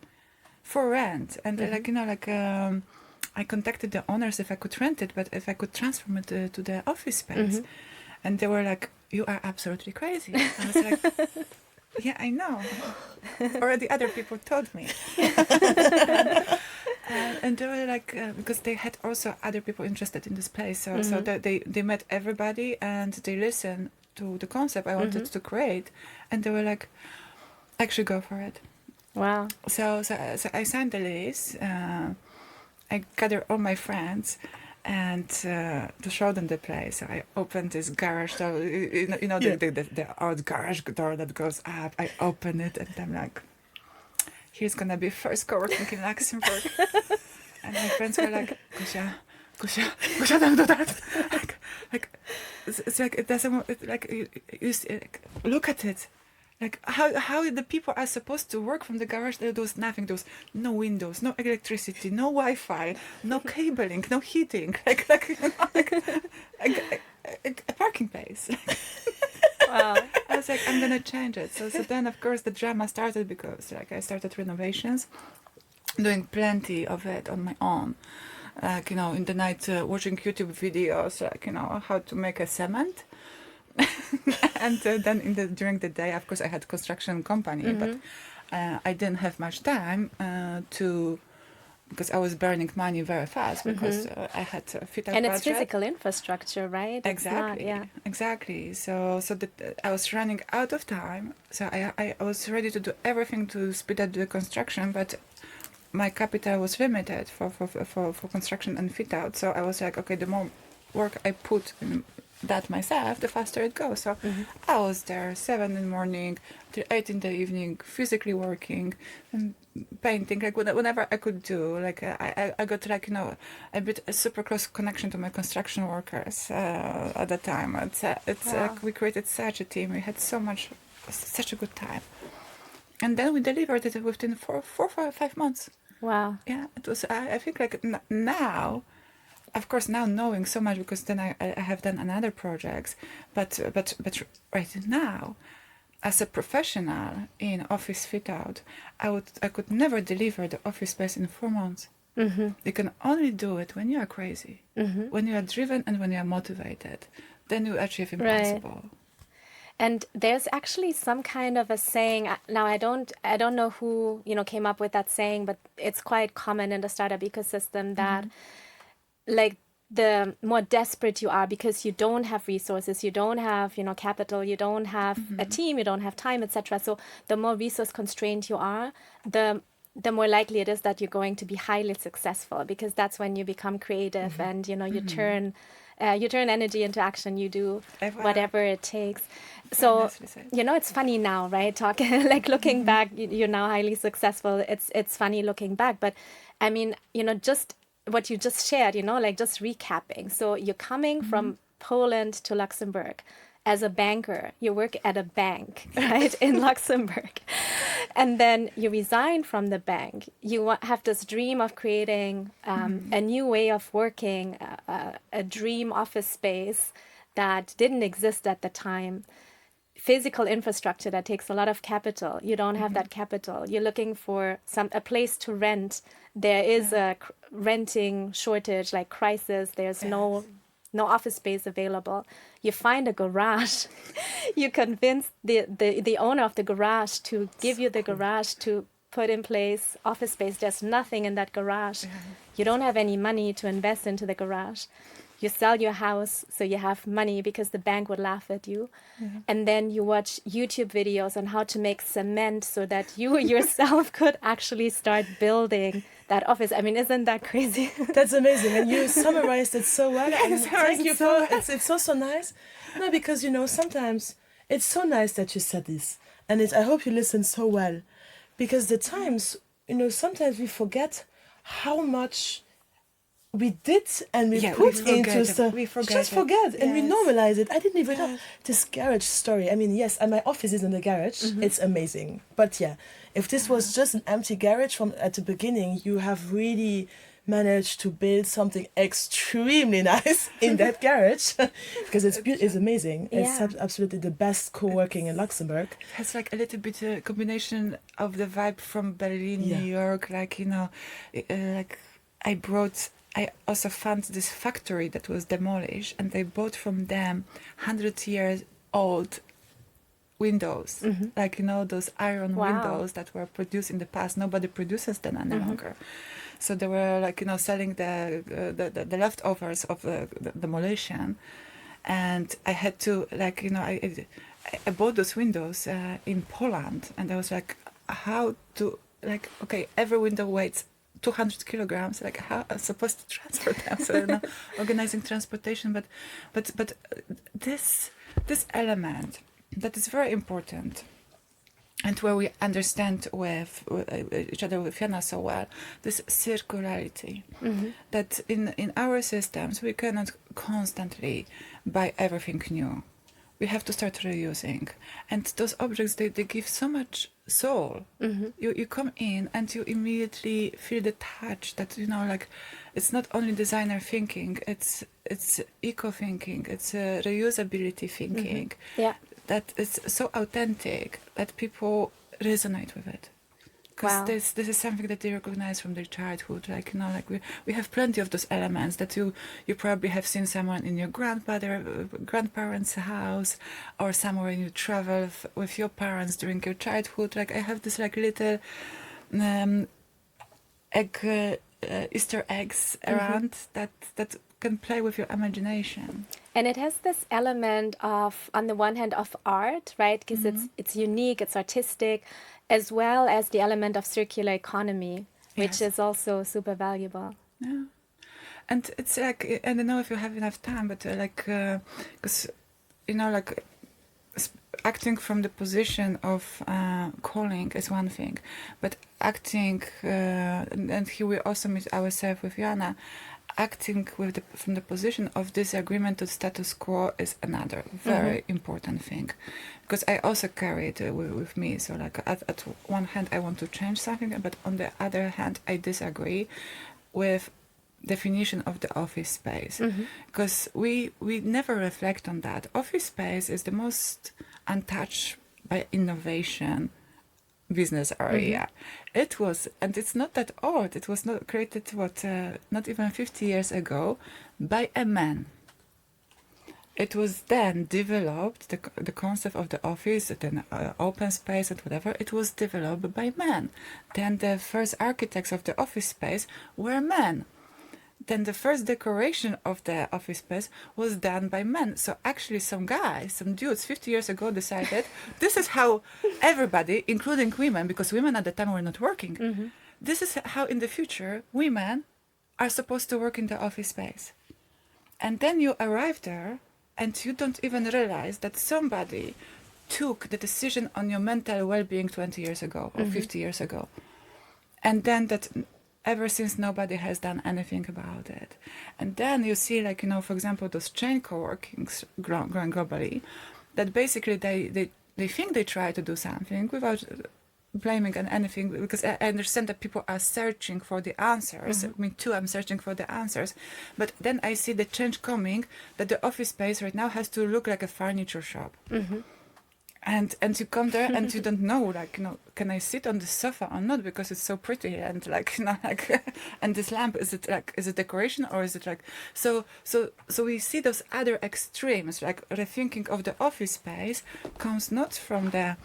for rent. And I contacted the owners if I could rent it, but if I could transform it to the office space. And they were like, "You are absolutely crazy." I was like, "Yeah, I know. Already other people told me." And they were like, because they had also other people interested in this place. So they met everybody and they listened to the concept I wanted to create. And they were like, actually go for it. Wow. So I signed the lease. I gathered all my friends and to show them the place. So I opened this garage door, the old garage door that goes up. I open it and I'm like, here's gonna be first co-working in Luxembourg. And my friends were like, Gosia, don't do that. It's like it doesn't. Like, look at it. Like how the people are supposed to work from the garage. There was nothing. There was no windows, no electricity, no Wi-Fi, no cabling, no heating. Like a parking place. Wow. I was like, I'm gonna change it. So then of course the drama started because like I started renovations, doing plenty of it on my own. Like, you know, in the night watching YouTube videos, like, you know, how to make a cement. And then during the day, of course, I had construction company, but I didn't have much time because I was burning money very fast because I had to fit out And budget. it's physical infrastructure, right? Exactly. It's not, Exactly. So that I was running out of time. So I was ready to do everything to speed up the construction, but my capital was limited for construction and fit out. So I was like, okay, the more work I put in that myself, the faster it goes. So I was there 7 in the morning till 8 in the evening, physically working and painting, like whenever I could do. Like I got like, you know, a super close connection to my construction workers at the time. It's like we created such a team. We had such a good time. And then we delivered it within 4 or 5 months. wow. Yeah, it was. I think like now, of course, now knowing so much because then I have done another projects, but right now, as a professional in office fit out, I could never deliver the office space in 4 months. You can only do it when you are crazy, when you are driven, and when you are motivated. Then you achieve impossible. Right. And there's actually some kind of a saying. Now I don't know who, you know, came up with that saying, but it's quite common in the startup ecosystem that like the more desperate you are because you don't have resources, you don't have, you know, capital, you don't have a team, you don't have time, etc. So the more resource constrained you are, the more likely it is that you're going to be highly successful, because that's when you become creative and, you know, you turn energy into action, you do whatever it takes. So, you know, it's funny now, right? Talking like looking back, you're now highly successful. It's funny looking back, but I mean, you know, just what you just shared, you know, like just recapping. So you're coming from Poland to Luxembourg as a banker. You work at a bank, right, in Luxembourg. And then you resign from the bank. You have this dream of creating a new way of working, a dream office space that didn't exist at the time. Physical infrastructure that takes a lot of capital. You don't have that capital. You're looking for a place to rent. There is a renting shortage, like crisis. There's no office space available. You find a garage. You convince the owner of the garage to give you the garage to put in place office space. There's nothing in that garage. You don't have any money to invest into the garage. You sell your house so you have money because the bank would laugh at you. And then you watch YouTube videos on how to make cement so that you yourself could actually start building that office. I mean, isn't that crazy? That's amazing. And you summarized it so well. And thank you for it's so nice. No, because, you know, sometimes it's so nice that you said this. And I hope you listened so well. Because the times, you know, sometimes we forget how much we did and we put into stuff. We forget. Just forget. And we normalize it. I didn't even know Yes. this garage story. I mean, yes, and my office is in the garage. It's amazing. But yeah, if this was just an empty garage from at the beginning, you have really managed to build something extremely nice in that garage because it's amazing. It's absolutely the best co-working in Luxembourg. It has like a little bit a combination of the vibe from Berlin, New York. Like, you know, like I also found this factory that was demolished, and they bought from them 100 years old windows, like, you know, those iron windows that were produced in the past. Nobody produces them any longer. So they were like, you know, selling the leftovers of the demolition, and I had to, like, you know, I bought those windows in Poland, and I was like, how to, like, okay, every window weighs 200 kilograms, like how I'm supposed to transport them? So, you know, organizing transportation, but this element that is very important and where we understand with each other, with Jana so well, this circularity, that in our systems we cannot constantly buy everything new. We have to start reusing, and those objects, they give so much soul. You come in and you immediately feel the touch that, you know, like, it's not only designer thinking, it's eco thinking, it's reusability thinking. Yeah. That is so authentic that people resonate with it. Because Wow. this is something that they recognize from their childhood. Like, you know, like we have plenty of those elements that you probably have seen someone in your grandparents' house, or somewhere you travel with your parents during your childhood. Like, I have this like little Easter eggs around that can play with your imagination. And it has this element of, on the one hand, of art, right? Because it's unique, it's artistic, as well as the element of circular economy, which Yes. is also super valuable. Yeah. And it's like, I don't know if you have enough time, but because, you know, like, acting from the position of calling is one thing, but acting, and here we also meet ourselves with Jana, acting from the position of disagreement to status quo is another very important thing, because I also carry it with me. So like at one hand I want to change something, but on the other hand I disagree with definition of the office space, because we never reflect on that. Office space is the most untouched by innovation business area. It was, and it's not that old, it was not created not even 50 years ago by a man. It was then developed, the concept of the office, then open space and whatever, it was developed by men. Then the first architects of the office space were men. Then the first decoration of the office space was done by men. So actually some guys, some dudes 50 years ago decided this is how everybody, including women, because women at the time were not working, this is how in the future women are supposed to work in the office space. And then you arrive there and you don't even realize that somebody took the decision on your mental well-being 20 years ago or 50 years ago. And then that ever since nobody has done anything about it. And then you see, like, you know, for example, those chain co-workings growing globally, that basically they think they try to do something without blaming on anything, because I understand that people are searching for the answers. Me too, I'm searching for the answers. But then I see the change coming, that the office space right now has to look like a furniture shop. And you come there and you don't know, like, you know, can I sit on the sofa or not, because it's so pretty, and like, you know, like, and this lamp, is it decoration, or is it like, so we see those other extremes, like rethinking of the office space comes not from the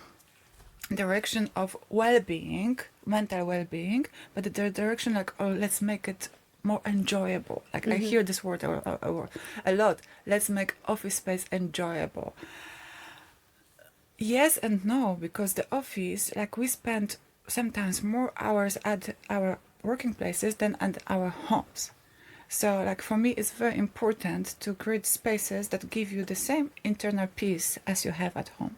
direction of well-being, mental well-being, but the direction like, oh, let's make it more enjoyable. Like, I hear this word a lot. Let's make office space enjoyable. Yes and no, because the office, like, we spend sometimes more hours at our working places than at our homes. So, like, for me, it's very important to create spaces that give you the same internal peace as you have at home.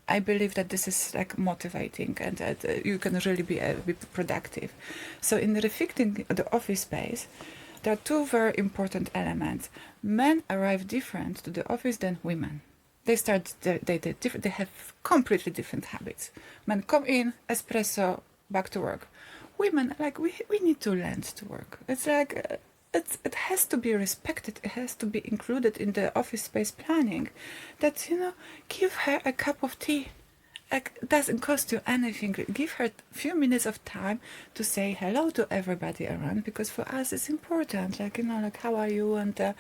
I believe that this is like motivating, and that you can really be productive. So in reflecting the office space, there are two very important elements. Men arrive different to the office than women. They start, they have completely different habits. Men come in, espresso, back to work. Women, like, we need to learn to work. It's like, it has to be respected. It has to be included in the office space planning. That, you know, give her a cup of tea. Like, it doesn't cost you anything. Give her a few minutes of time to say hello to everybody around, because for us it's important. Like, you know, like, how are you, and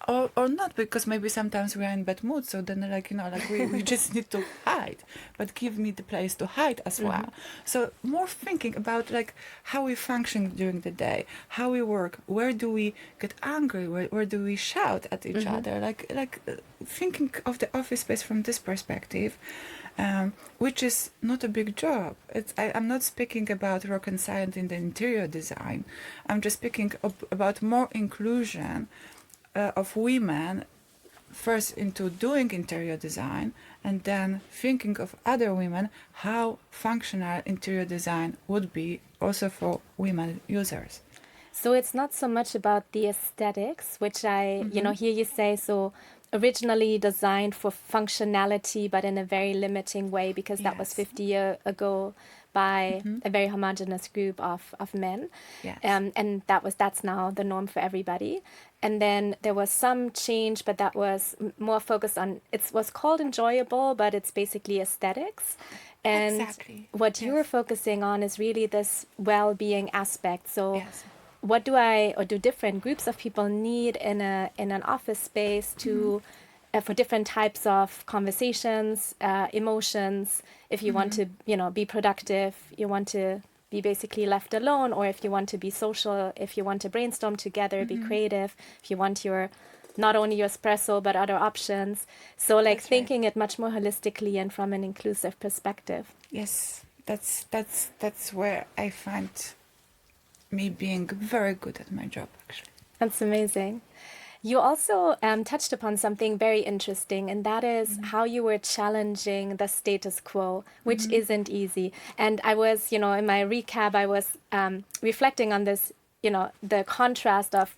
or not, because maybe sometimes we are in bad mood, so then, like, you know, like, we just need to hide, but give me the place to hide as well. So more thinking about, like, how we function during the day, how we work, where do we get angry, where do we shout at each other, like thinking of the office space from this perspective, which is not a big job. I'm not speaking about rocket science in the interior design. I'm just speaking about more inclusion of women first into doing interior design and then thinking of other women how functional interior design would be also for women users. So it's not so much about the aesthetics, which I, hear you say, so originally designed for functionality, but in a very limiting way, because that was Yes. 50 years ago by a very homogenous group of men. Yes. And that's now the norm for everybody. And then there was some change, but that was more focused on, it was called enjoyable, but it's basically aesthetics. And Exactly. what you're Yes. focusing on is really this well-being aspect. So Yes. what do different groups of people need in an office space to for different types of conversations, emotions? If you want to, be productive, you want to be basically left alone, or if you want to be social, if you want to brainstorm together, be creative, if you want not only your espresso but other options. So like That's thinking it much more holistically and from an inclusive perspective. Yes, that's where I find me being very good at my job, actually. That's amazing. You also touched upon something very interesting, and that is how you were challenging the status quo, which isn't easy. And I was, in my recap, I was reflecting on this, the contrast of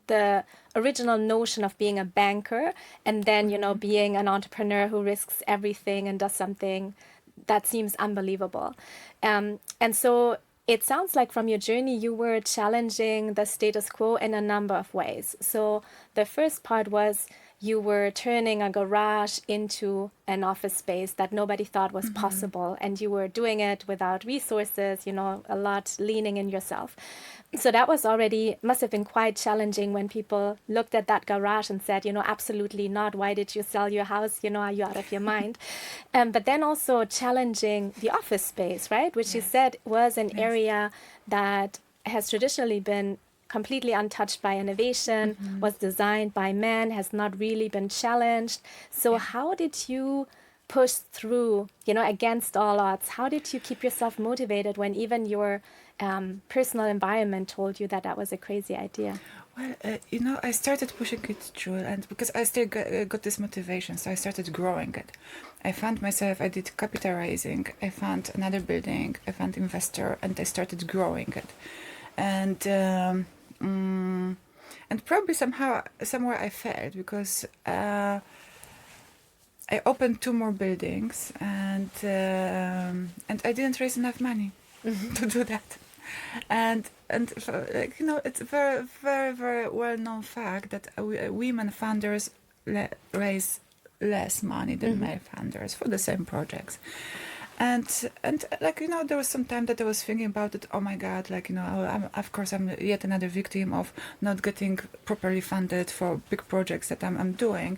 the original notion of being a banker and then, being an entrepreneur who risks everything and does something that seems unbelievable. And so it sounds like from your journey, you were challenging the status quo in a number of ways. So the first part was you were turning a garage into an office space that nobody thought was possible. And you were doing it without resources, a lot leaning in yourself. So that was must have been quite challenging when people looked at that garage and said, absolutely not. Why did you sell your house? Are you out of your mind? But then also challenging the office space, right? Which you said was an area that has traditionally been completely untouched by innovation, was designed by men, has not really been challenged. So how did you push through, against all odds? How did you keep yourself motivated when even your personal environment told you that was a crazy idea? Well, I started pushing it through, and because I still got this motivation, so I started growing it. I found myself, I did capital raising, I found another building, I found investor, and I started growing it. And probably somewhere I failed, because I opened 2 more buildings, and I didn't raise enough money to do that. And it's a very, very, very well-known fact that women founders raise less money than male founders for the same projects. And there was some time that I was thinking about it. Oh my God, I'm yet another victim of not getting properly funded for big projects that I'm doing.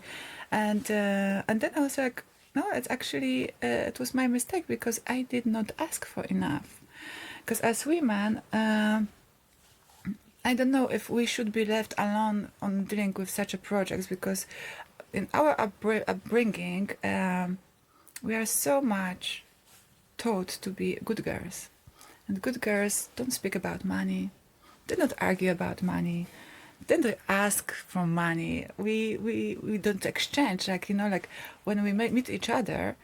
And then I was like, no, it's actually it was my mistake, because I did not ask for enough. Because as women, I don't know if we should be left alone on dealing with such a project, because in our upbringing, we are so much taught to be good girls. And good girls don't speak about money. They don't argue about money. They don't ask for money. We don't exchange. When we meet each other,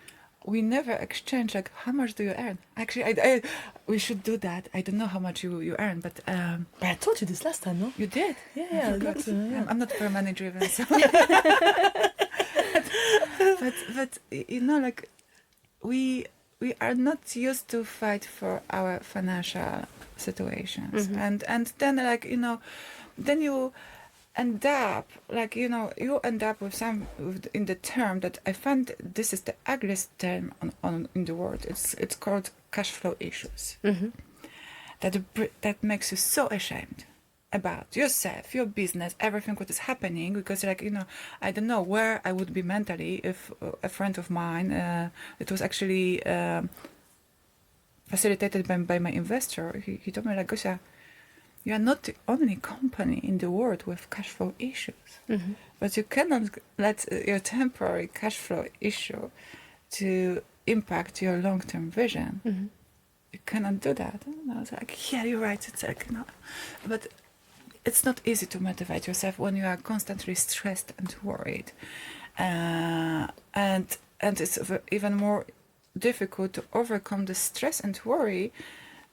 we never exchange how much do you earn. Actually, we should do that. I don't know how much you earn, but I told you this last time, no? you did. Yeah, I'm not very money driven, so. but we are not used to fight for our financial situations, and then then you end up in the term that I find this is the ugliest term in the world. It's called cash flow issues. That makes you so ashamed about yourself, your business, everything what is happening, because I don't know where I would be mentally if a friend of mine, it was actually facilitated by my investor. He told me, Gosia, you are not the only company in the world with cash flow issues, but you cannot let your temporary cash flow issue to impact your long-term vision. You cannot do that. And I was like, yeah, you're right. It's but it's not easy to motivate yourself when you are constantly stressed and worried, and it's even more difficult to overcome the stress and worry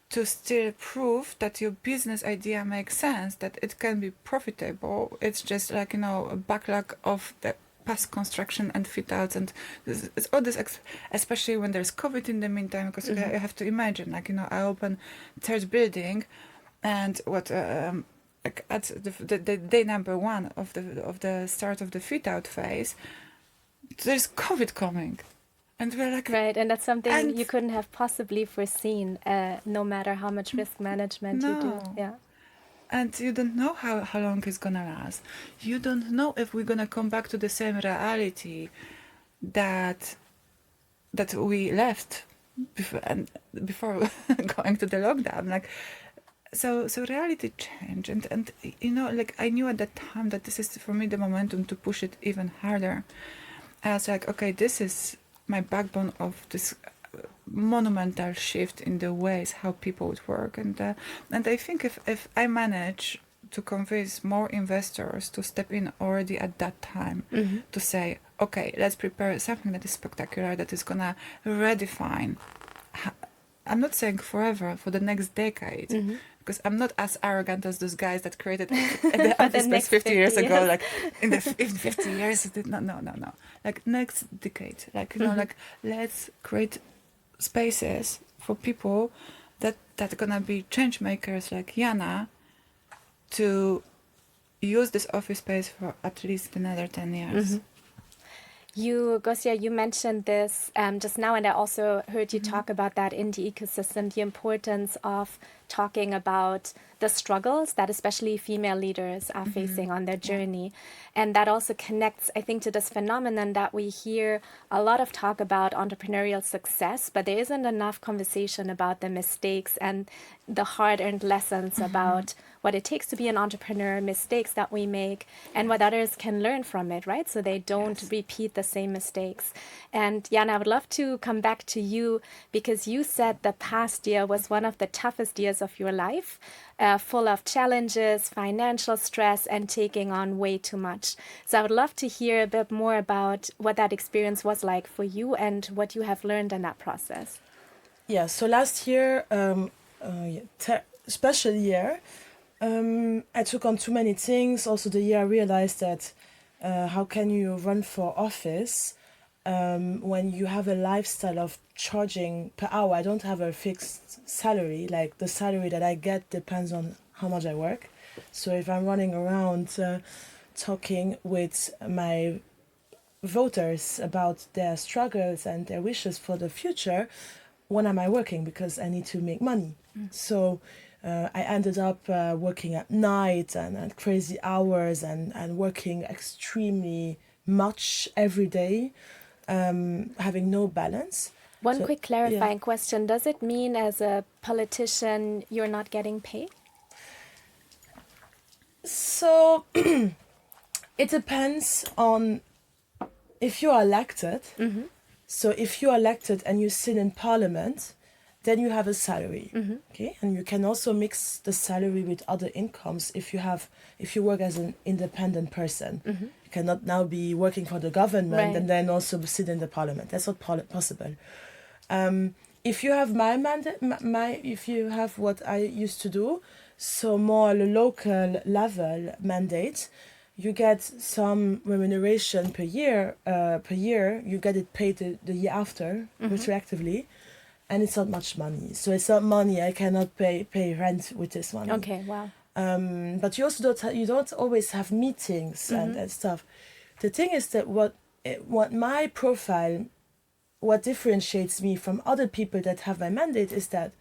to still prove that your business idea makes sense, that it can be profitable. It's just like, you know, a backlog of the past construction and fit outs, and it's all this, especially when there's COVID in the meantime, because you have to imagine, like, you know, I open third building, and what like at the day number one of the start of the fit out phase, there's COVID coming. And we're like, Right, and that's something and- you couldn't have possibly foreseen, no matter how much risk management you do. No. Yeah. And you don't know how long it's gonna last. You don't know if we're gonna come back to the same reality that we left before going to the lockdown. Like, so reality changed, and you know, like, I knew at that time that this is for me the momentum to push it even harder. I was like, okay, this is my backbone of this monumental shift in the ways how people would work, and I think if I manage to convince more investors to step in already at that time, to say, okay, let's prepare something that is spectacular, that is gonna redefine, I'm not saying forever, for the next decade, because I'm not as arrogant as those guys that created the office space next 50 years 50 ago. years. Like, in 50 years, no. Like, next decade, like, you know, like, let's create spaces for people that are gonna be change makers like Jana, to use this office space for at least another 10 years. Gosia, you mentioned this just now, and I also heard you talk about that in the ecosystem, the importance of talking about the struggles that especially female leaders are facing on their journey. And that also connects, I think, to this phenomenon that we hear a lot of talk about entrepreneurial success, but there isn't enough conversation about the mistakes and the hard-earned lessons about what it takes to be an entrepreneur, mistakes that we make, and what others can learn from it, right? So they don't repeat the same mistakes. And Jana, I would love to come back to you, because you said the past year was one of the toughest years of your life, full of challenges, financial stress, and taking on way too much. So I would love to hear a bit more about what that experience was like for you and what you have learned in that process. Yeah, so last year, special year, I took on too many things. Also, the year I realized that how can you run for office when you have a lifestyle of charging per hour? I don't have a fixed salary. Like, the salary that I get depends on how much I work. So if I'm running around talking with my voters about their struggles and their wishes for the future, when am I working? Because I need to make money. So I ended up working at night and at crazy hours and working extremely much every day, having no balance. One So, quick clarifying question. Does it mean as a politician you're not getting paid? So it depends on if you are elected. So if you are elected and you sit in parliament, then you have a salary. Okay, and you can also mix the salary with other incomes if you work as an independent person. You cannot now be working for the government Right. and then also sit in the parliament. That's not possible. If you have my mandate, if you have what I used to do, so more a local level mandate, you get some remuneration per year. You get it paid the year after, retroactively, and it's not much money. So it's not money. I cannot pay rent with this money. Okay, wow. But you also don't always have meetings and stuff. The thing is that what my profile, what differentiates me from other people that have my mandate is that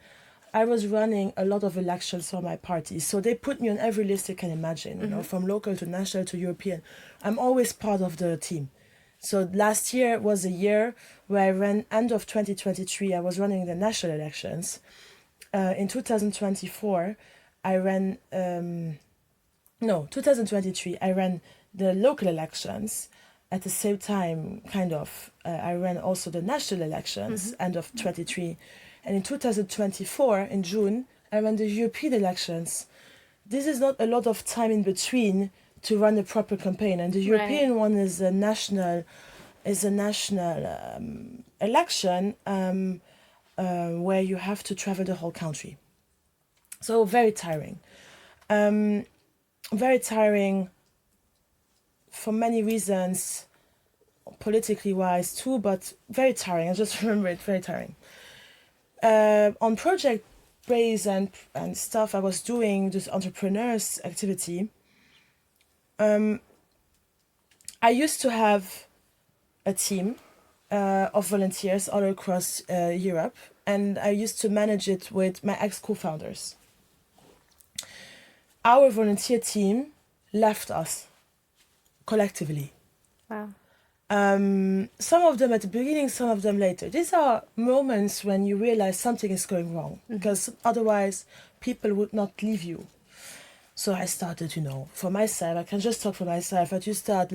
I was running a lot of elections for my party. So they put me on every list you can imagine, you know, from local to national to European. I'm always part of the team. So last year was a year where I ran, end of 2023, I was running the national elections. In 2024, I ran, 2023, I ran the local elections. At the same time, I ran also the national elections, end of 23. And in 2024, in June, I ran the European elections. this is not a lot of time in between to run a proper campaign. And the European one is a national election where you have to travel the whole country. So very tiring. Very tiring for many reasons, politically wise too, but very tiring. I just remember it, very tiring. On project base and stuff I was doing, this entrepreneurs activity, I used to have a team of volunteers all across Europe, and I used to manage it with my ex-co-founders. Our volunteer team left us collectively. Wow. Some of them at the beginning, some of them later. These are moments when you realize something is going wrong, because otherwise people would not leave you. So I started, for myself, I can just talk for myself. I just start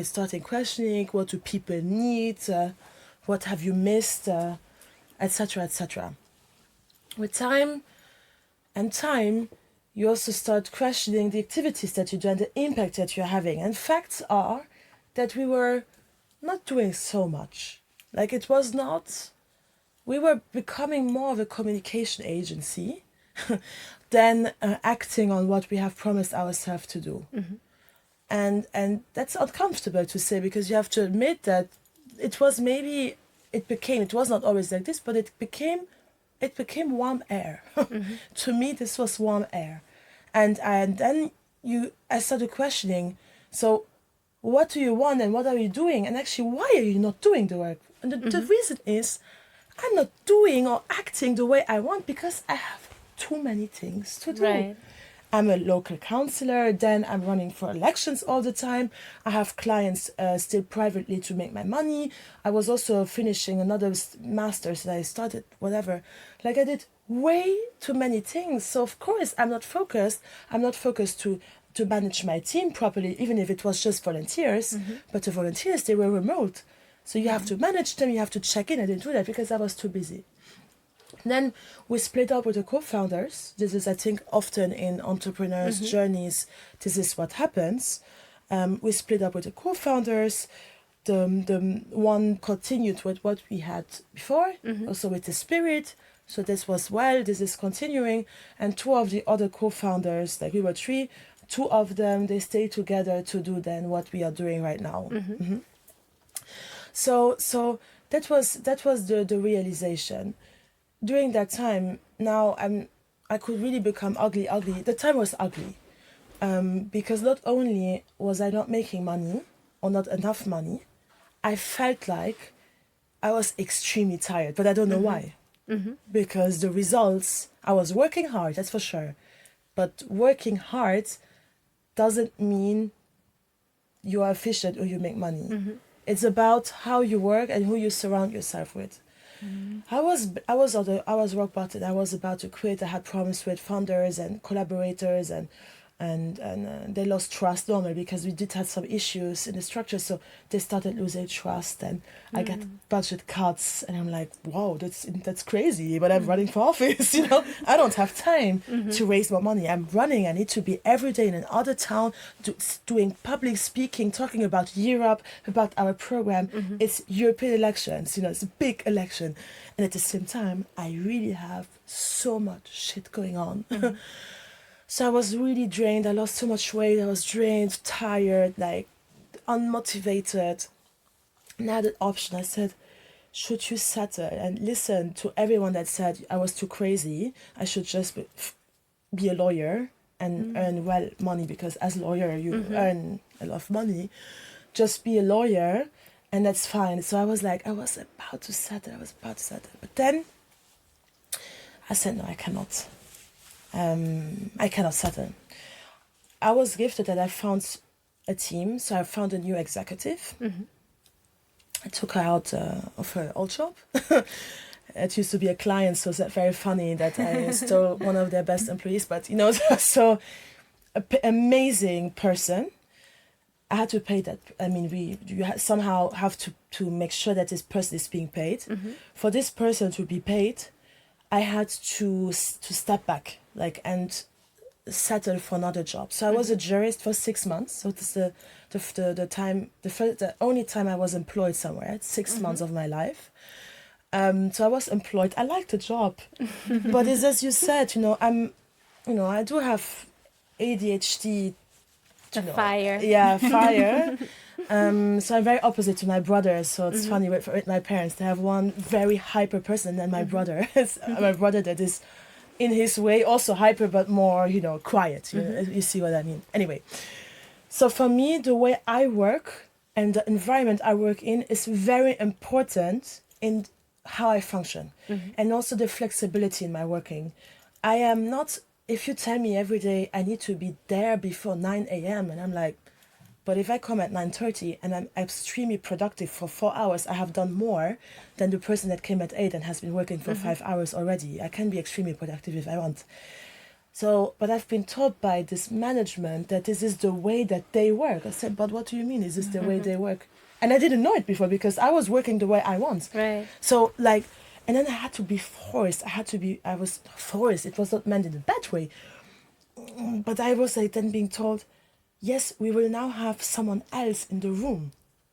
starting questioning, what do people need, what have you missed, etc., etc. With time, you also start questioning the activities that you do and the impact that you're having. And facts are that we were not doing so much. We were becoming more of a communication agency than acting on what we have promised ourselves to do. And that's uncomfortable to say, because you have to admit that it was not always like this, but it became warm air. To me, this was warm air. And then I started questioning, so what do you want and what are you doing? And actually, why are you not doing the work? And the reason is, I'm not doing or acting the way I want because I have too many things to do. Right. I'm a local councillor, then I'm running for elections all the time. I have clients still privately to make my money. I was also finishing another master's that I started, whatever. I did way too many things. So of course I'm not focused. I'm not focused to manage my team properly, even if it was just volunteers. But the volunteers, they were remote. So you have to manage them, you have to check in. I didn't do that because I was too busy. Then we split up with the co-founders. This is, I think, often in entrepreneurs' journeys, this is what happens. We split up with the co-founders. The one continued with what we had before, also with the spirit. So this is continuing. And two of the other co-founders, we were three, two of them, they stayed together to do then what we are doing right now. So that was the realization. During that time, now I could really become ugly. The time was ugly, because not only was I not making money or not enough money, I felt like I was extremely tired, but I don't know why. Because the results, I was working hard, that's for sure, but working hard doesn't mean you are efficient or you make money. It's about how you work and who you surround yourself with. I was rock bottom. I was about to quit. I had promised with funders and collaborators, and they lost trust normally because we did have some issues in the structure. So they started losing trust, and I got budget cuts, and I'm like, wow, that's crazy. But I'm running for office, I don't have time to raise more money. I'm running. I need to be every day in another town, doing public speaking, talking about Europe, about our program. It's European elections, it's a big election, and at the same time, I really have so much shit going on. So I was really drained. I lost so much weight. I was drained, tired, unmotivated. And I had an option. I said, should you settle and listen to everyone that said I was too crazy? I should just be a lawyer and earn money, because as a lawyer, you earn a lot of money. Just be a lawyer, and that's fine. So I was about to settle. But then I said, no, I cannot. I cannot settle. I was gifted that I found a team, so I found a new executive. I took her out of her old job. It used to be a client, so it's very funny that I stole one of their best employees. But so amazing person. I had to pay that. I mean, you somehow have to make sure that this person is being paid. For this person to be paid, I had to step back, and settle for another job. So I was a jurist for 6 months. So it's the only time I was employed somewhere. 6 months of my life. So I was employed. I liked the job, but it's as you said. I do have ADHD. Fire. Yeah, fire. So I'm very opposite to my brother. So it's funny with my parents. They have one very hyper person, and my brother is my brother that is, in his way, also hyper, but more quiet. You see what I mean? Anyway, so for me, the way I work and the environment I work in is very important in how I function, and also the flexibility in my working. I am not. If you tell me every day I need to be there before 9 a.m. and I'm like, but if I come at 9:30 and I'm extremely productive for 4 hours, I have done more than the person that came at 8 and has been working for 5 hours already. I can be extremely productive if I want. So, but I've been taught by this management that this is the way that they work. I said, but what do you mean? Is this the way they work? And I didn't know it before because I was working the way I want. Right. So and then I had to be forced. I was forced. It was not meant in a bad way. But I was then being told, yes, we will now have someone else in the room.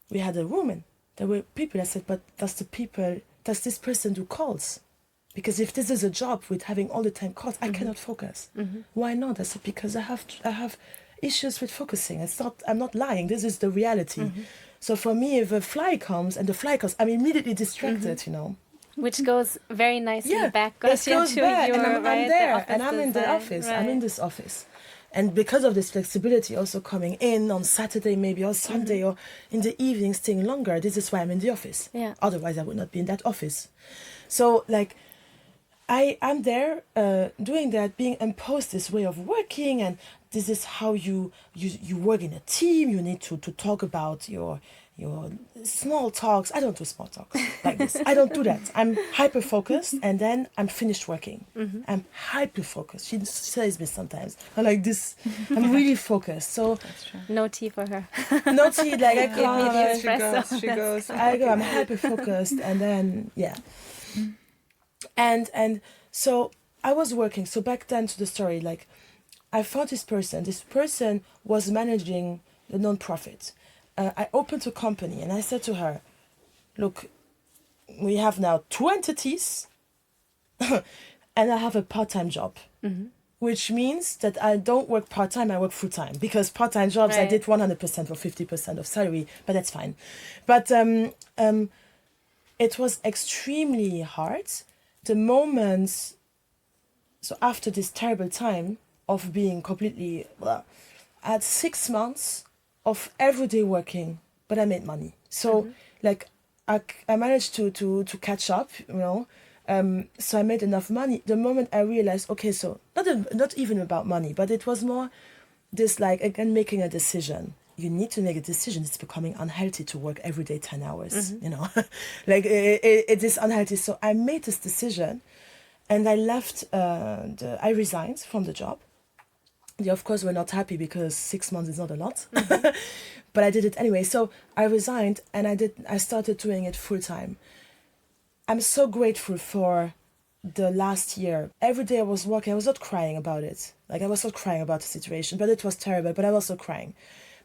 We had a room and there were people. I said, but does this person do calls? Because if this is a job with having all the time calls, I cannot focus. Why not? I said, because I have issues with focusing. I'm not lying. This is the reality. So for me, if a fly comes, I'm immediately distracted, Which goes very nicely back, Goes Gosia, to back, your, and I'm right, there, the and I'm in the design, office. right. I'm in this office. And because of this flexibility, also coming in on Saturday maybe, or Sunday, or in the evening, staying longer, this is why I'm in the office. Yeah. Otherwise, I would not be in that office. So, I'm there doing that, being imposed this way of working, and this is how you work in a team. You need to talk about your small talks. I don't do small talks like this. I don't do that. I'm hyper focused, and then I'm finished working. I'm hyper focused. She says me sometimes. I'm like this. I'm really focused. So No tea for her. no tea. I Give me the can't. espresso. She goes. I go. I'm hyper focused, and then and so I was working. So back then, to the story, I found this person. This person was managing the non-profit. I opened a company and I said to her, look, we have now 2 entities and I have a part-time job, which means that I don't work part-time, I work full-time, because part-time jobs, I Right. did 100% or 50% of salary, but that's fine. But it was extremely hard. The moments, so after this terrible time of being completely, I had 6 months of everyday working, but I made money. So I managed to catch up, so I made enough money. The moment I realized, okay, so not even about money, but it was more this, again, making a decision. You need to make a decision. It's becoming unhealthy to work every day 10 hours, it is unhealthy. So I made this decision and I left, I resigned from the job. They, of course, were not happy because 6 months is not a lot, but I did it anyway. So I resigned and I started doing it full time. I'm so grateful for the last year. Every day I was working, I was not crying about it. I was not crying about the situation, but it was terrible, but I was also crying.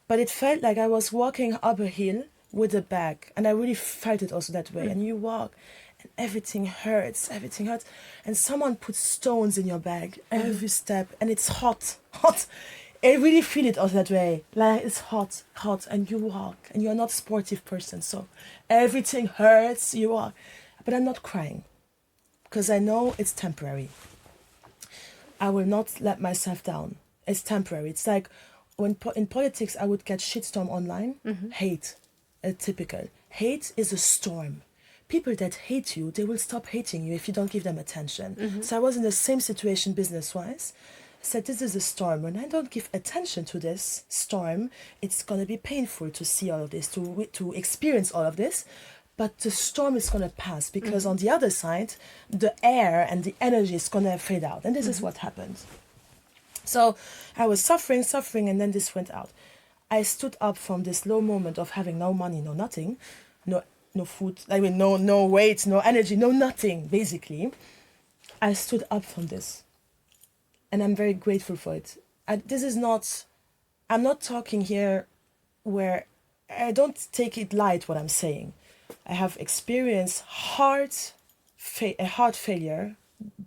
But it felt like I was walking up a hill with a bag, and I really felt it also that way. And you walk, and everything hurts, and someone puts stones in your bag every step, and it's hot. I really feel it also that way. It's hot, and you walk, and you're not a sportive person, so everything hurts, you walk. But I'm not crying, because I know it's temporary. I will not let myself down. It's temporary. It's like when in politics I would get shitstorm online. Hate, typical. Hate is a storm. People that hate you, they will stop hating you if you don't give them attention. So I was in the same situation business-wise. I said, this is a storm. When I don't give attention to this storm, it's going to be painful to see all of this, to experience all of this. But the storm is going to pass, because on the other side, the air and the energy is going to fade out. And this is what happened. So I was suffering, and then this went out. I stood up from this low moment of having no money, no nothing, no food, no weight, no energy, no nothing, basically. I stood up from this. and I'm very grateful for it. I'm not talking here where I don't take it light what I'm saying. I have experienced hard failure,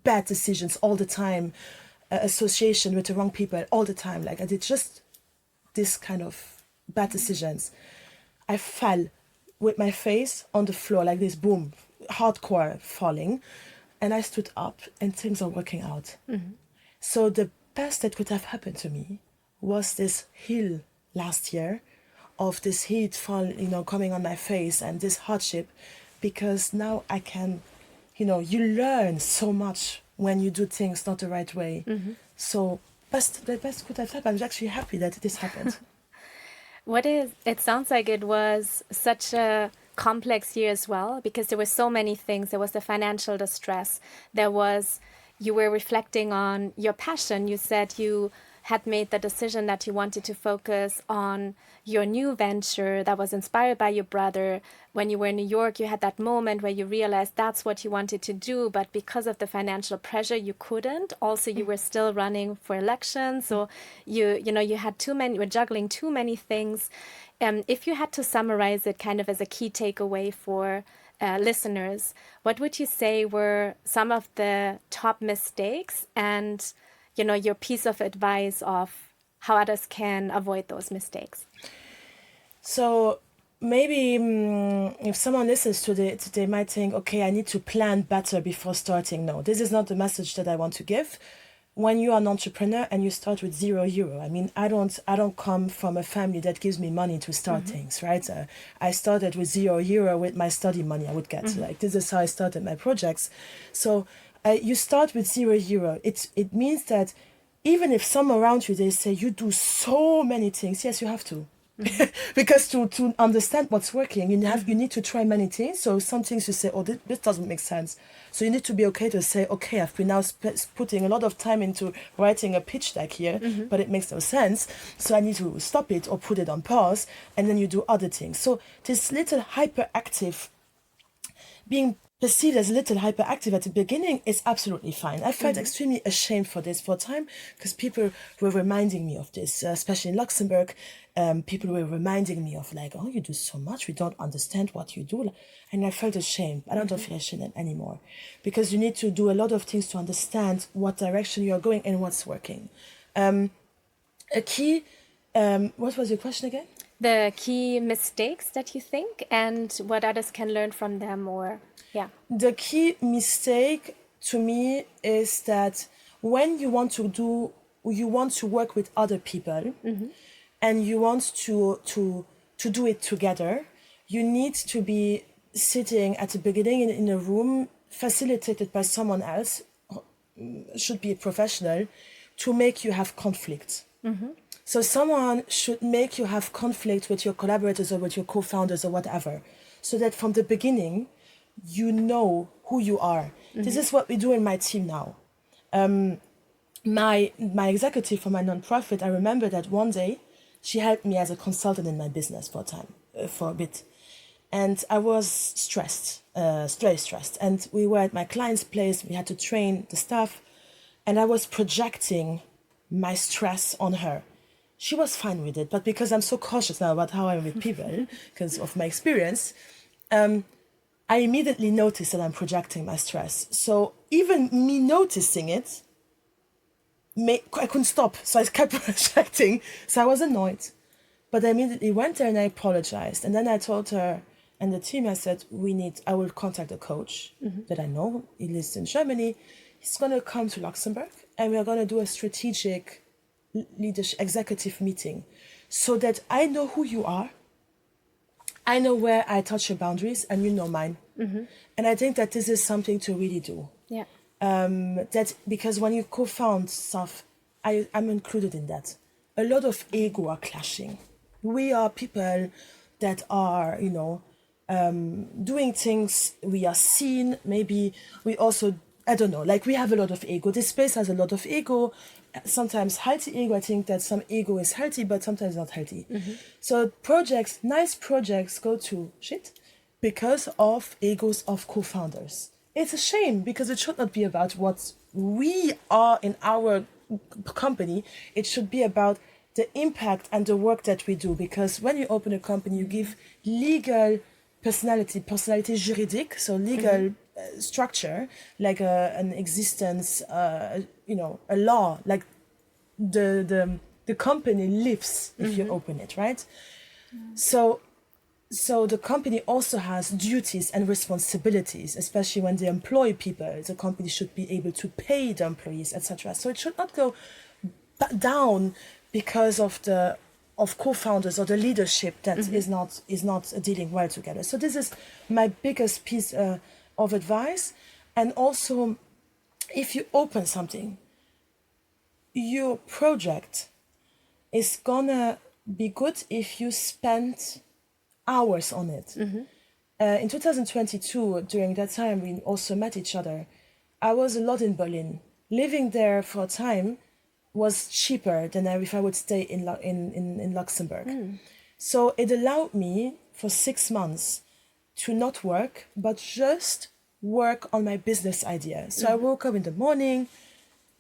bad decisions all the time, association with the wrong people all the time. Like I did just this kind of bad decisions. I fell with my face on the floor like this, boom, hardcore falling. And I stood up and things are working out. So the best that could have happened to me was this hill last year of this heat fall, coming on my face and this hardship, because now I can, you learn so much when you do things not the right way. So the best could have happened. I'm actually happy that this happened. It sounds like it was such a complex year as well, because there were so many things. There was the financial distress. You were reflecting on your passion. You said you had made the decision that you wanted to focus on your new venture that was inspired by your brother. When you were in New York, you had that moment where you realized that's what you wanted to do, but because of the financial pressure, you couldn't. Also, you were still running for elections, so you were juggling too many things. If you had to summarize it kind of as a key takeaway for listeners, what would you say were some of the top mistakes and your piece of advice of how others can avoid those mistakes? So maybe if someone listens to it, they might think, okay, I need to plan better before starting. No, this is not the message that I want to give. When you are an entrepreneur and you start with €0, I mean, I don't come from a family that gives me money to start things, right? I started with €0 with my study money I would get. Like, this is how I started my projects. So you start with €0. It means that even if some around you, they say you do so many things, yes, you have to. Because to understand what's working, you need to try many things. So some things you say, oh, this doesn't make sense. So you need to be okay to say, okay, I've been now putting a lot of time into writing a pitch deck here, but it makes no sense. So I need to stop it or put it on pause, and then you do other things. So this little hyperactive, being perceived as a little hyperactive at the beginning is absolutely fine. I felt extremely ashamed for this for a time, because people were reminding me of this, especially in Luxembourg. People were reminding me of like, oh, you do so much, we don't understand what you do. And I felt ashamed. I don't feel ashamed anymore, because you need to do a lot of things to understand what direction you are going and what's working. What was your question again? The key mistakes that you think and what others can learn from them, The key mistake to me is that when you want to work with other people, and you want to do it together, you need to be sitting at the beginning in a room facilitated by someone else, should be a professional, to make you have conflict. So someone should make you have conflict with your collaborators or with your co-founders or whatever, so that from the beginning, you know who you are. This is what we do in my team now. My executive for my nonprofit, I remember that one day, she helped me as a consultant in my business for a bit. And I was stressed, very stressed. And we were at my client's place, we had to train the staff, and I was projecting my stress on her. She was fine with it, but because I'm so cautious now about how I'm with people, because of my experience, I immediately noticed that I'm projecting my stress. So even me noticing it, I couldn't stop. So I kept projecting. So I was annoyed. But I immediately went there and I apologized. And then I told her and the team, I said, I will contact a coach that I know. He lives in Germany. He's going to come to Luxembourg and we're going to do a strategic leadership executive meeting so that I know who you are. I know where I touch your boundaries and you know mine. And I think that this is something to really do. Yeah. Because when you co-found stuff, I'm included in that. A lot of ego are clashing. We are people that are, doing things. We are seen. Maybe we also, I don't know, like we have a lot of ego. This space has a lot of ego. Sometimes healthy ego. I think that some ego is healthy, but sometimes not healthy. So nice projects go to shit because of egos of co-founders. It's a shame because it should not be about what we are in our company, it should be about the impact and the work that we do. Because when you open a company, you give legal personality juridique, so legal structure, like an existence, a law, like the company lives if you open it, right? So the company also has duties and responsibilities, especially when they employ people. The company should be able to pay the employees, etc. So it should not go down because of co-founders or the leadership that is not dealing well together. So this is my biggest piece of advice. And also, if you open something, your project is gonna be good if you spend hours on it. In 2022, during that time, we also met each other. I was a lot in Berlin. Living there for a time was cheaper than if I would stay in Luxembourg. So it allowed me for 6 months to not work, but just work on my business idea. So I woke up in the morning,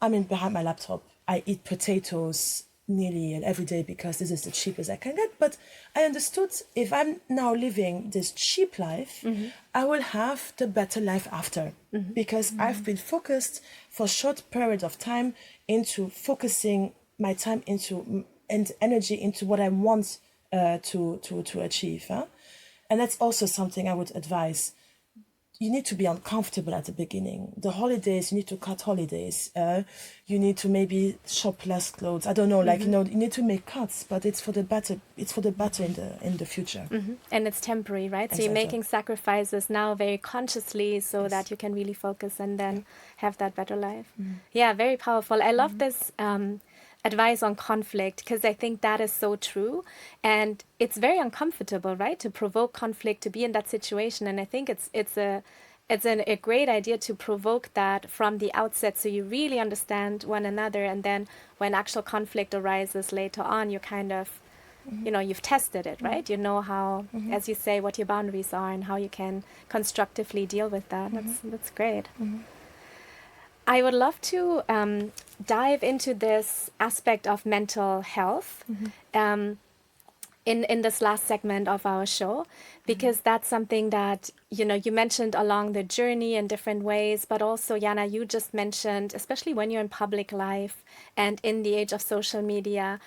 I'm behind my laptop. I eat potatoes nearly every day because this is the cheapest I can get. But I understood if I'm now living this cheap life, I will have the better life after. Because I've been focused for a short period of time into focusing my time into and energy into what I want to achieve. And that's also something I would advise. You need to be uncomfortable at the beginning. The holidays, you need to cut holidays. You need to maybe shop less clothes. I don't know, you need to make cuts, but it's for the better. It's for the better in the future. And it's temporary, right? So Exactly. you're making sacrifices now very consciously so that you can really focus and then have that better life. Yeah, very powerful. I love this advice on conflict, because I think that is so true. And it's very uncomfortable, right? To provoke conflict, to be in that situation. And I think it's a great idea to provoke that from the outset, so you really understand one another. And then when actual conflict arises later on, you kind of, you've tested it, right? You know how, as you say, what your boundaries are and how you can constructively deal with that. That's great. I would love to dive into this aspect of mental health in this last segment of our show, because that's something that, you mentioned along the journey in different ways, but also, Jana, you just mentioned, especially when you're in public life and in the age of social media,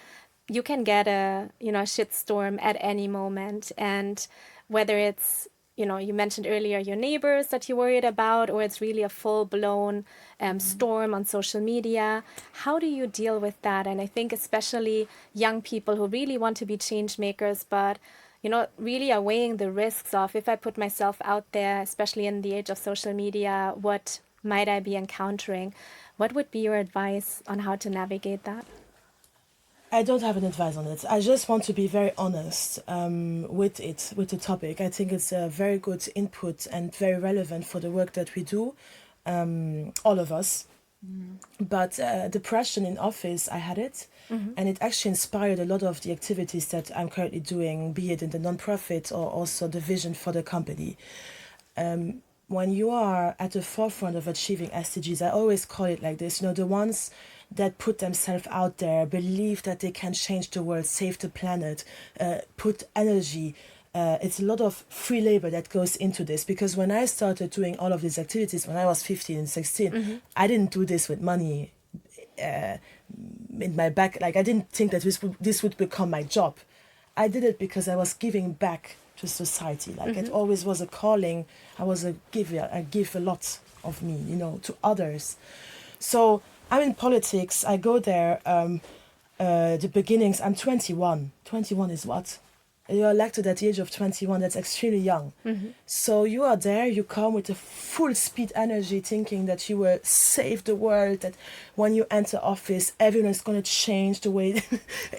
you can get a shitstorm at any moment. And whether it's, you mentioned earlier your neighbors that you're worried about, or it's really a full-blown storm on social media. How do you deal with that? And I think especially young people who really want to be change makers, but really are weighing the risks of, if I put myself out there, especially in the age of social media, what might I be encountering? What would be your advice on how to navigate that? I don't have an advice on it. I just want to be very honest with the topic. I think it's a very good input and very relevant for the work that we do, all of us. But depression in office, I had it, and it actually inspired a lot of the activities that I'm currently doing, be it in the nonprofit or also the vision for the company. When you are at the forefront of achieving SDGs, I always call it like this, the ones that put themselves out there, believe that they can change the world, save the planet, put energy. It's a lot of free labor that goes into this, because when I started doing all of these activities when I was 15 and 16, I didn't do this with money in my back. Like, I didn't think that this would become my job. I did it because I was giving back to society. Like, it always was a calling. I was a giver. I give a lot of me, to others. So I'm in politics. I go there. The beginnings. I'm 21. 21 is what? You're elected at the age of 21. That's extremely young. So you are there. You come with a full speed energy, thinking that you will save the world. That when you enter office, everyone is going to change the way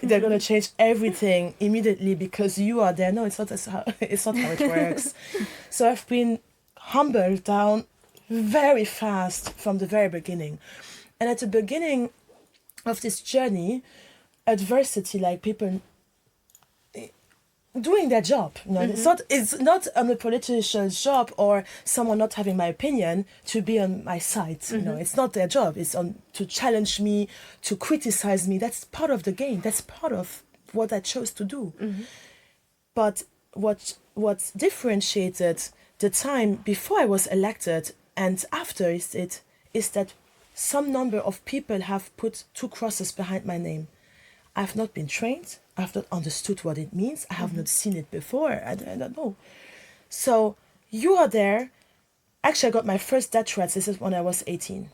they're going to change everything immediately because you are there. No, it's not how it works. So I've been humbled down very fast from the very beginning. And at the beginning of this journey, adversity, like people doing their job. You know, it's not a politician's job or someone not having my opinion to be on my side. You know, it's not their job. It's on to challenge me, to criticize me. That's part of the game. That's part of what I chose to do. But what differentiated the time before I was elected and after is that some number of people have put 2 crosses behind my name. I've not been trained. I've not understood what it means. I have not seen it before. I don't know. So you are there. Actually, I got my first death threats. This is when I was 18.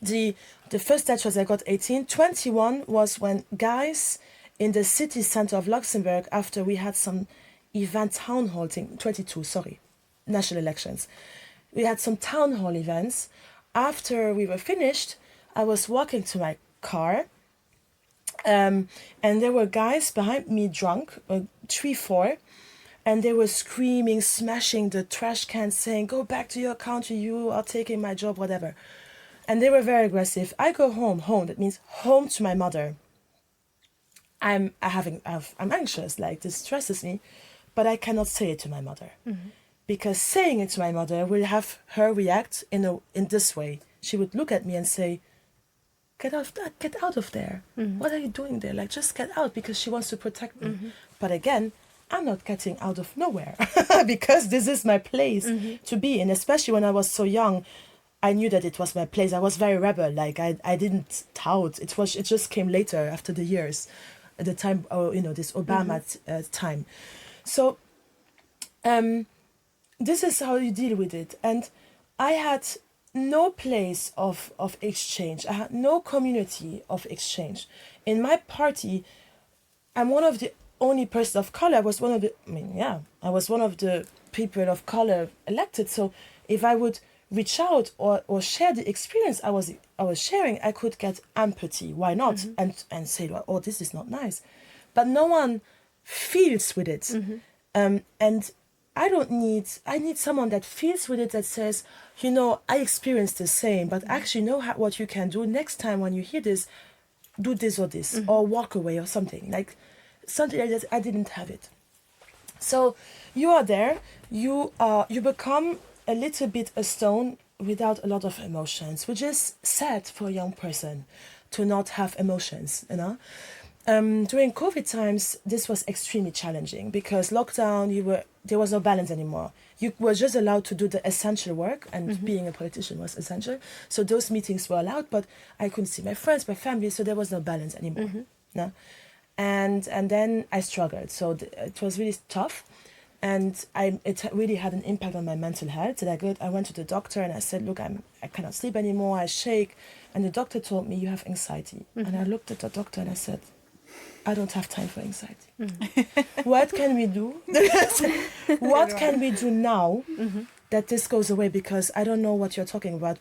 The first death threats I got 18. 21 was when guys in the city center of Luxembourg, after we had some event town hall thing, 22, sorry, national elections. We had some town hall events. After we were finished, I was walking to my car. And there were guys behind me drunk, 3, 4, and they were screaming, smashing the trash cans, saying, "Go back to your country, you are taking my job," whatever. And they were very aggressive. I go home, that means home to my mother. I'm anxious, like this stresses me, but I cannot say it to my mother. Because saying it to my mother will have her react in this way. She would look at me and say, get out of there. What are you doing there? Like, just get out, because she wants to protect me. But again, I'm not getting out of nowhere because this is my place to be in. Especially when I was so young, I knew that it was my place. I was very rebel. Like I didn't tout. It just came later after the years, at the time, this Obama time. So, this is how you deal with it. And I had no place of exchange. I had no community of exchange. In my party, I'm one of the only person of color. I was one of the people of color elected. So if I would reach out or share the experience I was sharing, I could get empathy. Why not? And say, "Oh, this is not nice." But no one feels with it. And I need someone that feels with it, that says, I experienced the same, but actually know what you can do next time when you hear this, do this or this, or walk away or something like that. I didn't have it. So you are there, you become a little bit a stone without a lot of emotions, which is sad for a young person to not have emotions, During COVID times, this was extremely challenging because lockdown, there was no balance anymore. You were just allowed to do the essential work, and being a politician was essential. So those meetings were allowed, but I couldn't see my friends, my family, so there was no balance anymore. No? And then I struggled. So it was really tough. And it really had an impact on my mental health. I went to the doctor and I said, "Look, I cannot sleep anymore, I shake." And the doctor told me, "You have anxiety." And I looked at the doctor and I said, "I don't have time for anxiety. What can we do? What can we do now that this goes away? Because I don't know what you're talking about.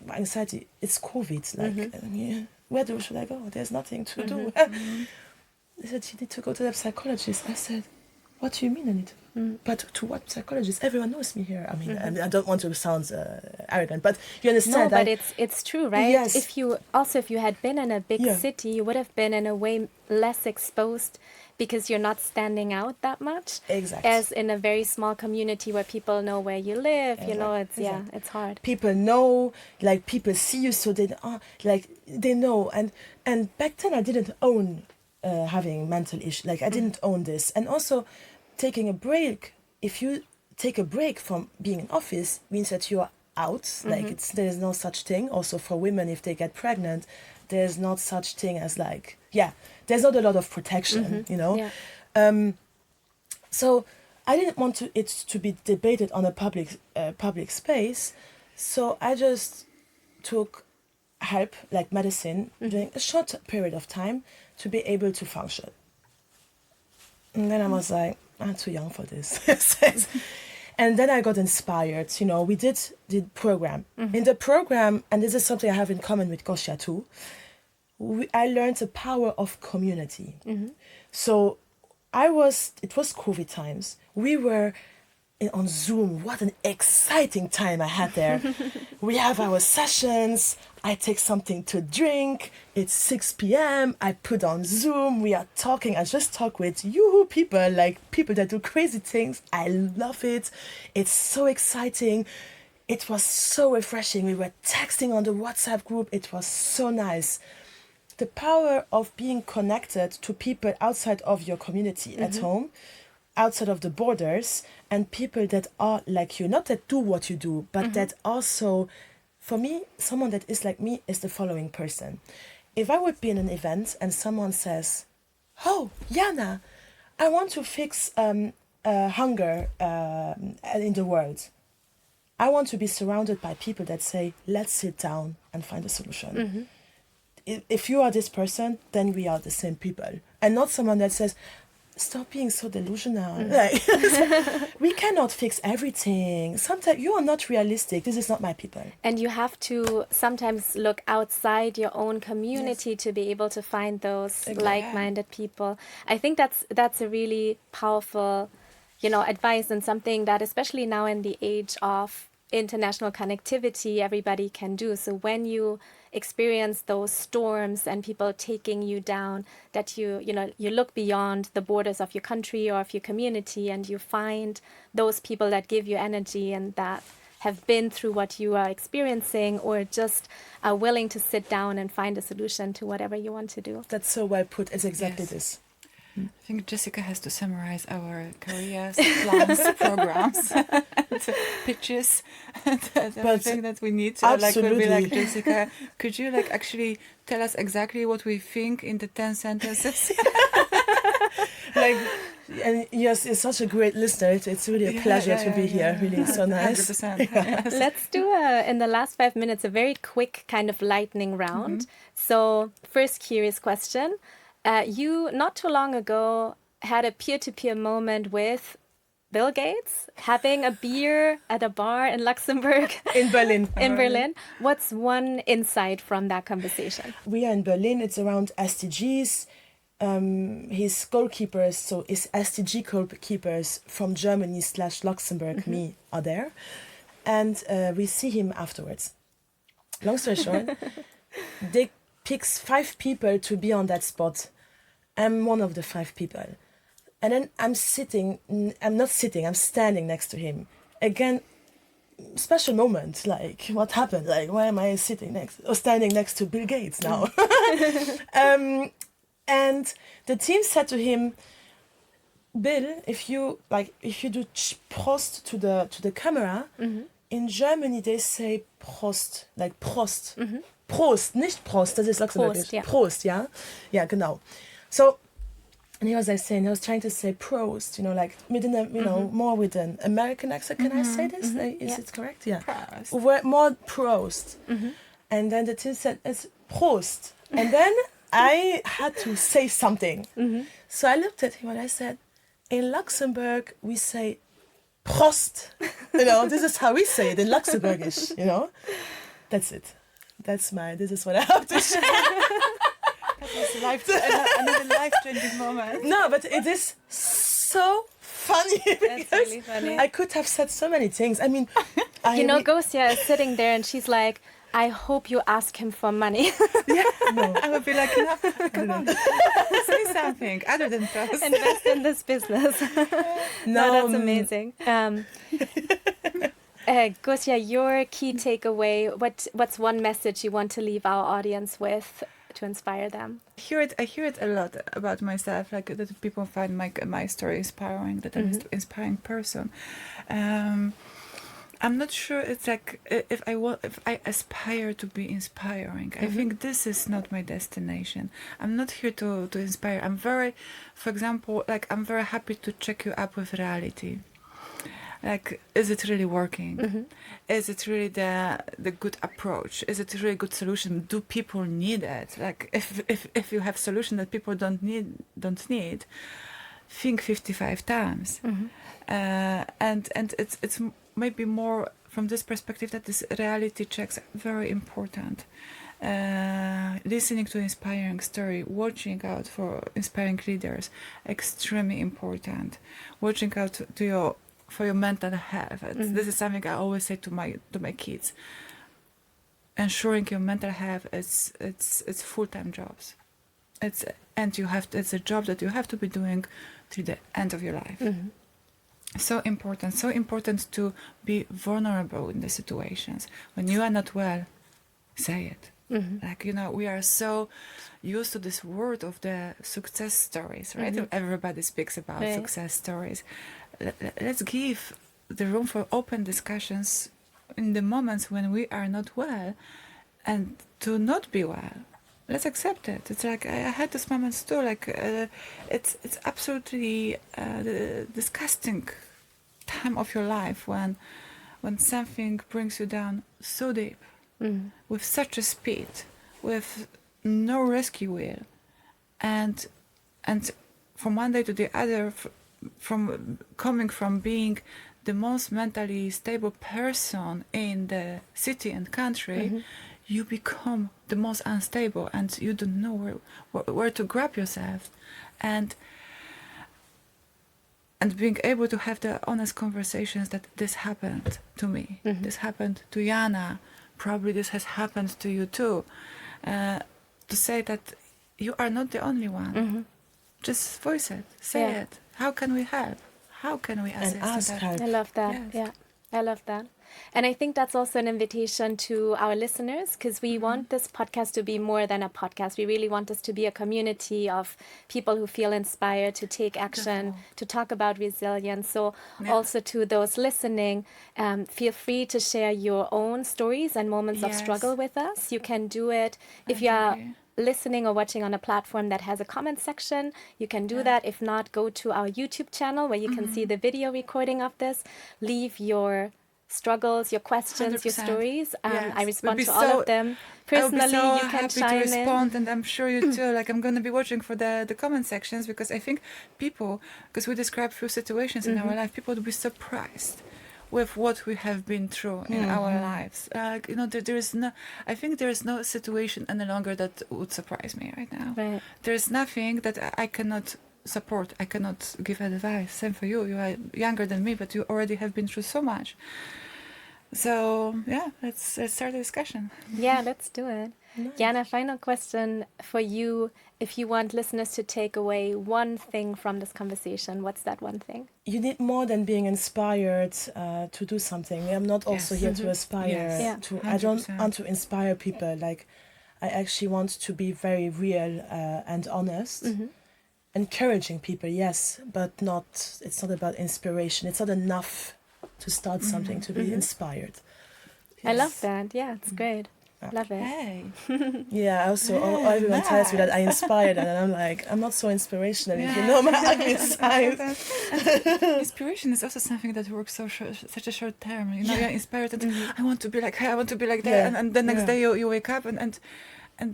Anxiety, it's COVID. Where should I go? There's nothing to do." They said, "You need to go to the psychologist." I said, "What do you mean I need to? But to what psychologist? Everyone knows me here." I mean, I don't want to sound arrogant, but you understand. No, but it's true, right? Yes. If you had been in a big city, you would have been in a way less exposed because you're not standing out that much. Exactly. As in a very small community where people know where you live, Exactly. It's hard. People know, people see you, so they know. And back then I didn't own having mental issues. I didn't own this. And also taking a break, if you take a break from being in office, means that you're out. There's no such thing. Also for women, if they get pregnant, there's not such thing as there's not a lot of protection, Yeah. So I didn't want it to be debated on a public space. So I just took help, like medicine, during a short period of time to be able to function. And then I was like, "I'm too young for this." And then I got inspired. We did the program. In the program, and this is something I have in common with Gosia too, I learned the power of community. So it was COVID times. We were on Zoom. What an exciting time I had there. We have our sessions. I take something to drink. It's 6 p.m. I put on Zoom. We are talking. I just talk with yoo-hoo people, like people that do crazy things. I love it. It's so exciting. It was so refreshing. We were texting on the WhatsApp group. It was so nice. The power of being connected to people outside of your community at home, outside of the borders, and people that are like you, not that do what you do, but that also, for me, someone that is like me is the following person. If I would be in an event and someone says, oh, Jana, I want to fix hunger in the world. I want to be surrounded by people that say, let's sit down and find a solution. If you are this person, then we are the same people. And not someone that says, stop being so delusional. Like, we cannot fix everything. Sometimes you are not realistic. This is not my people. And you have to sometimes look outside your own community to be able to find those like-minded people. I think that's a really powerful, advice, and something that, especially now in the age of international connectivity, everybody can do. So when you experience those storms and people taking you down, that you look beyond the borders of your country or of your community, and you find those people that give you energy and that have been through what you are experiencing, or just are willing to sit down and find a solution to whatever you want to do. That's so well put. It's exactly this. I think Jessica has to summarize our careers, plans, programs, pitches, and everything that we need. So, we'll be like, Jessica, could you actually tell us exactly what we think in the 10 sentences? And yes, you're such a great listener. It's really a pleasure to be here. Really, so nice. 100%. Yes. Let's do, in the last 5 minutes, a very quick kind of lightning round. So, first curious question. You, not too long ago, had a peer-to-peer moment with Bill Gates, having a beer at a bar in Luxembourg. In Berlin. Berlin. What's one insight from that conversation? We are in Berlin. It's around SDGs. His goalkeepers, so his SDG goalkeepers from Germany / Luxembourg, me, are there. And we see him afterwards. Long story short, they picks 5 people to be on that spot. I'm one of the 5 people. And then I'm standing next to him. Again, special moment, like, what happened? Like, why am I standing next to Bill Gates now? And the team said to him, Bill, if you do Prost to the camera, in Germany they say Prost, like Prost. Prost, nicht Prost, das ist Luxembourgisch. Prost, yeah? Yeah, genau. So, and he was trying to say Prost, more with an American accent. Can I say this? Is it correct? Yeah. Prost. More Prost. And then the team said, it's Prost. And then I had to say something. So I looked at him and I said, in Luxembourg, we say Prost. This is how we say it in Luxembourgish, That's it. This is what I have to share. That was another life-changing moment. No, but it is so funny. That's really funny. I could have said so many things. I mean, Gosia is sitting there and she's like, I hope you ask him for money. No. I would be like, come on, say something other than Prost. Invest in this business. No, that's amazing. Gosia, your key takeaway, what's one message you want to leave our audience with to inspire them? I hear it a lot about myself, that people find my story inspiring, that I'm an inspiring person. I'm not sure it's if I aspire to be inspiring. I think this is not my destination. I'm not here to inspire. I'm very happy to check you up with reality. Is it really working? Is it really the good approach? Is it really a good solution? Do people need it? If you have solution that people don't need, think 55 times. And it's maybe more from this perspective that this reality checks are very important. Listening to inspiring story, watching out for inspiring leaders, extremely important. Watching out for your mental health. This is something I always say to my kids. ensuring your mental health, it's full-time jobs. It's a job that you have to be doing till the end of your life. Mm-hmm. So important to be vulnerable in the situations. When you are not well, say it. Mm-hmm. Like, we are so used to this word of the success stories, right? Mm-hmm. Everybody speaks about Right. success stories. Let's give the room for open discussions in the moments when we are not well, and to not be well. Let's accept it. It's like I had those moments too. Like it's absolutely the disgusting time of your life when something brings you down so deep, Mm-hmm. with such a speed, with no rescue wheel, and from one day to the other, from coming from being the most mentally stable person in the city and country, Mm-hmm. you become the most unstable, and you don't know where to grab yourself, and being able to have the honest conversations that this happened to me, Mm-hmm. this happened to Jana, probably this has happened to you too, to say that you are not the only one. Mm-hmm. Just voice it, say Yeah. it. How can we help? How can we assist? And ask that? help. I love that. Yes. Yeah, I love that. And I think that's also an invitation to our listeners, because we want this podcast to be more than a podcast. We really want this to be a community of people who feel inspired to take action, Wonderful. to talk about resilience. So Yeah. also to those listening, feel free to share your own stories and moments of Yes. struggle with us. You can do it if you are agree. listening or watching on a platform that has a comment section. You can do Yeah. that. If not, go to our YouTube channel where you can see the video recording of this. Leave your struggles, your questions, your 100%. stories. Yes. I respond We'd to be all so- of them. I would Personally, be so you can happy to chime respond, in. and I'm sure you too. Like, I'm going to be watching for the comment sections, because I think people, because we describe few situations in our life, people would be surprised with what we have been through in our lives. There is no. I think there is no situation any longer that would surprise me right now. Right. There is nothing that I cannot support. I cannot give advice. Same for you. You are younger than me, but you already have been through so much. So yeah, let's start the discussion. Yeah, let's do it. Nice. Jana, final question for you. If you want listeners to take away one thing from this conversation, what's that one thing? You need more than being inspired to do something. I'm not also Yes. here to aspire Yes. Yeah. to. I don't 100%. want to inspire people. Like, I actually want to be very real and honest, encouraging people. Yes, but not. It's not about inspiration. It's not enough to start something to be inspired. I love that. Yeah, it's great. Love it. Hey. Yeah. Also, everyone tells me that I inspired, and I'm like, I'm not so inspirational. If you Yeah. know my ugly side. Inspiration is also something that works such a short term. You're inspired, and I want to be like her, I want to be like that, Yeah. and the next Yeah. day you wake up and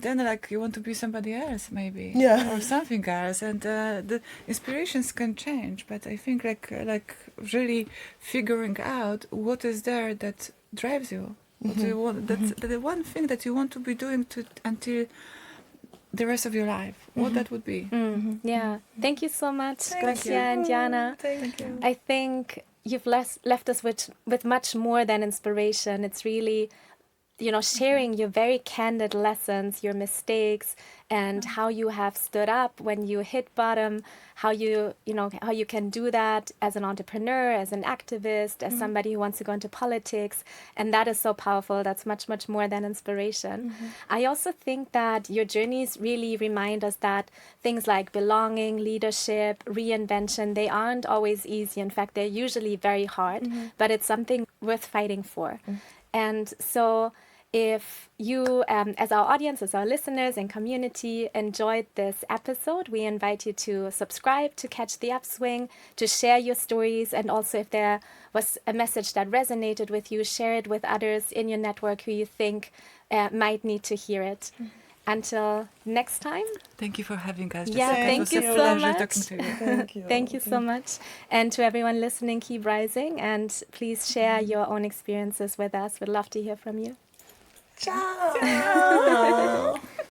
then like you want to be somebody else maybe, Yeah. or something else, and the inspirations can change. But I think like really figuring out what is there that drives you. What do you want? That's the one thing that you want to be doing until the rest of your life. What that would be. Yeah. Thank you so much, Thank Gosia you. and Jana. Thank you. I think you've left us with much more than inspiration. It's really, sharing your very candid lessons, your mistakes, and how you have stood up when you hit bottom, how you can do that as an entrepreneur, as an activist, as somebody who wants to go into politics. And that is so powerful. That's much, much more than inspiration. I also think that your journeys really remind us that things like belonging, leadership, reinvention, they aren't always easy. In fact, they're usually very hard, but it's something worth fighting for. And so if you, as our audience, as our listeners and community, enjoyed this episode, we invite you to subscribe to Catch the Upswing, to share your stories, and also if there was a message that resonated with you, share it with others in your network who you think might need to hear it. Until next time. Thank you for having us. Yeah, Jessica. It thank was you a so pleasure much. talking to you. Thank you. Thank you so much. And to everyone listening, keep rising, and please share your own experiences with us. We'd love to hear from you. Ciao.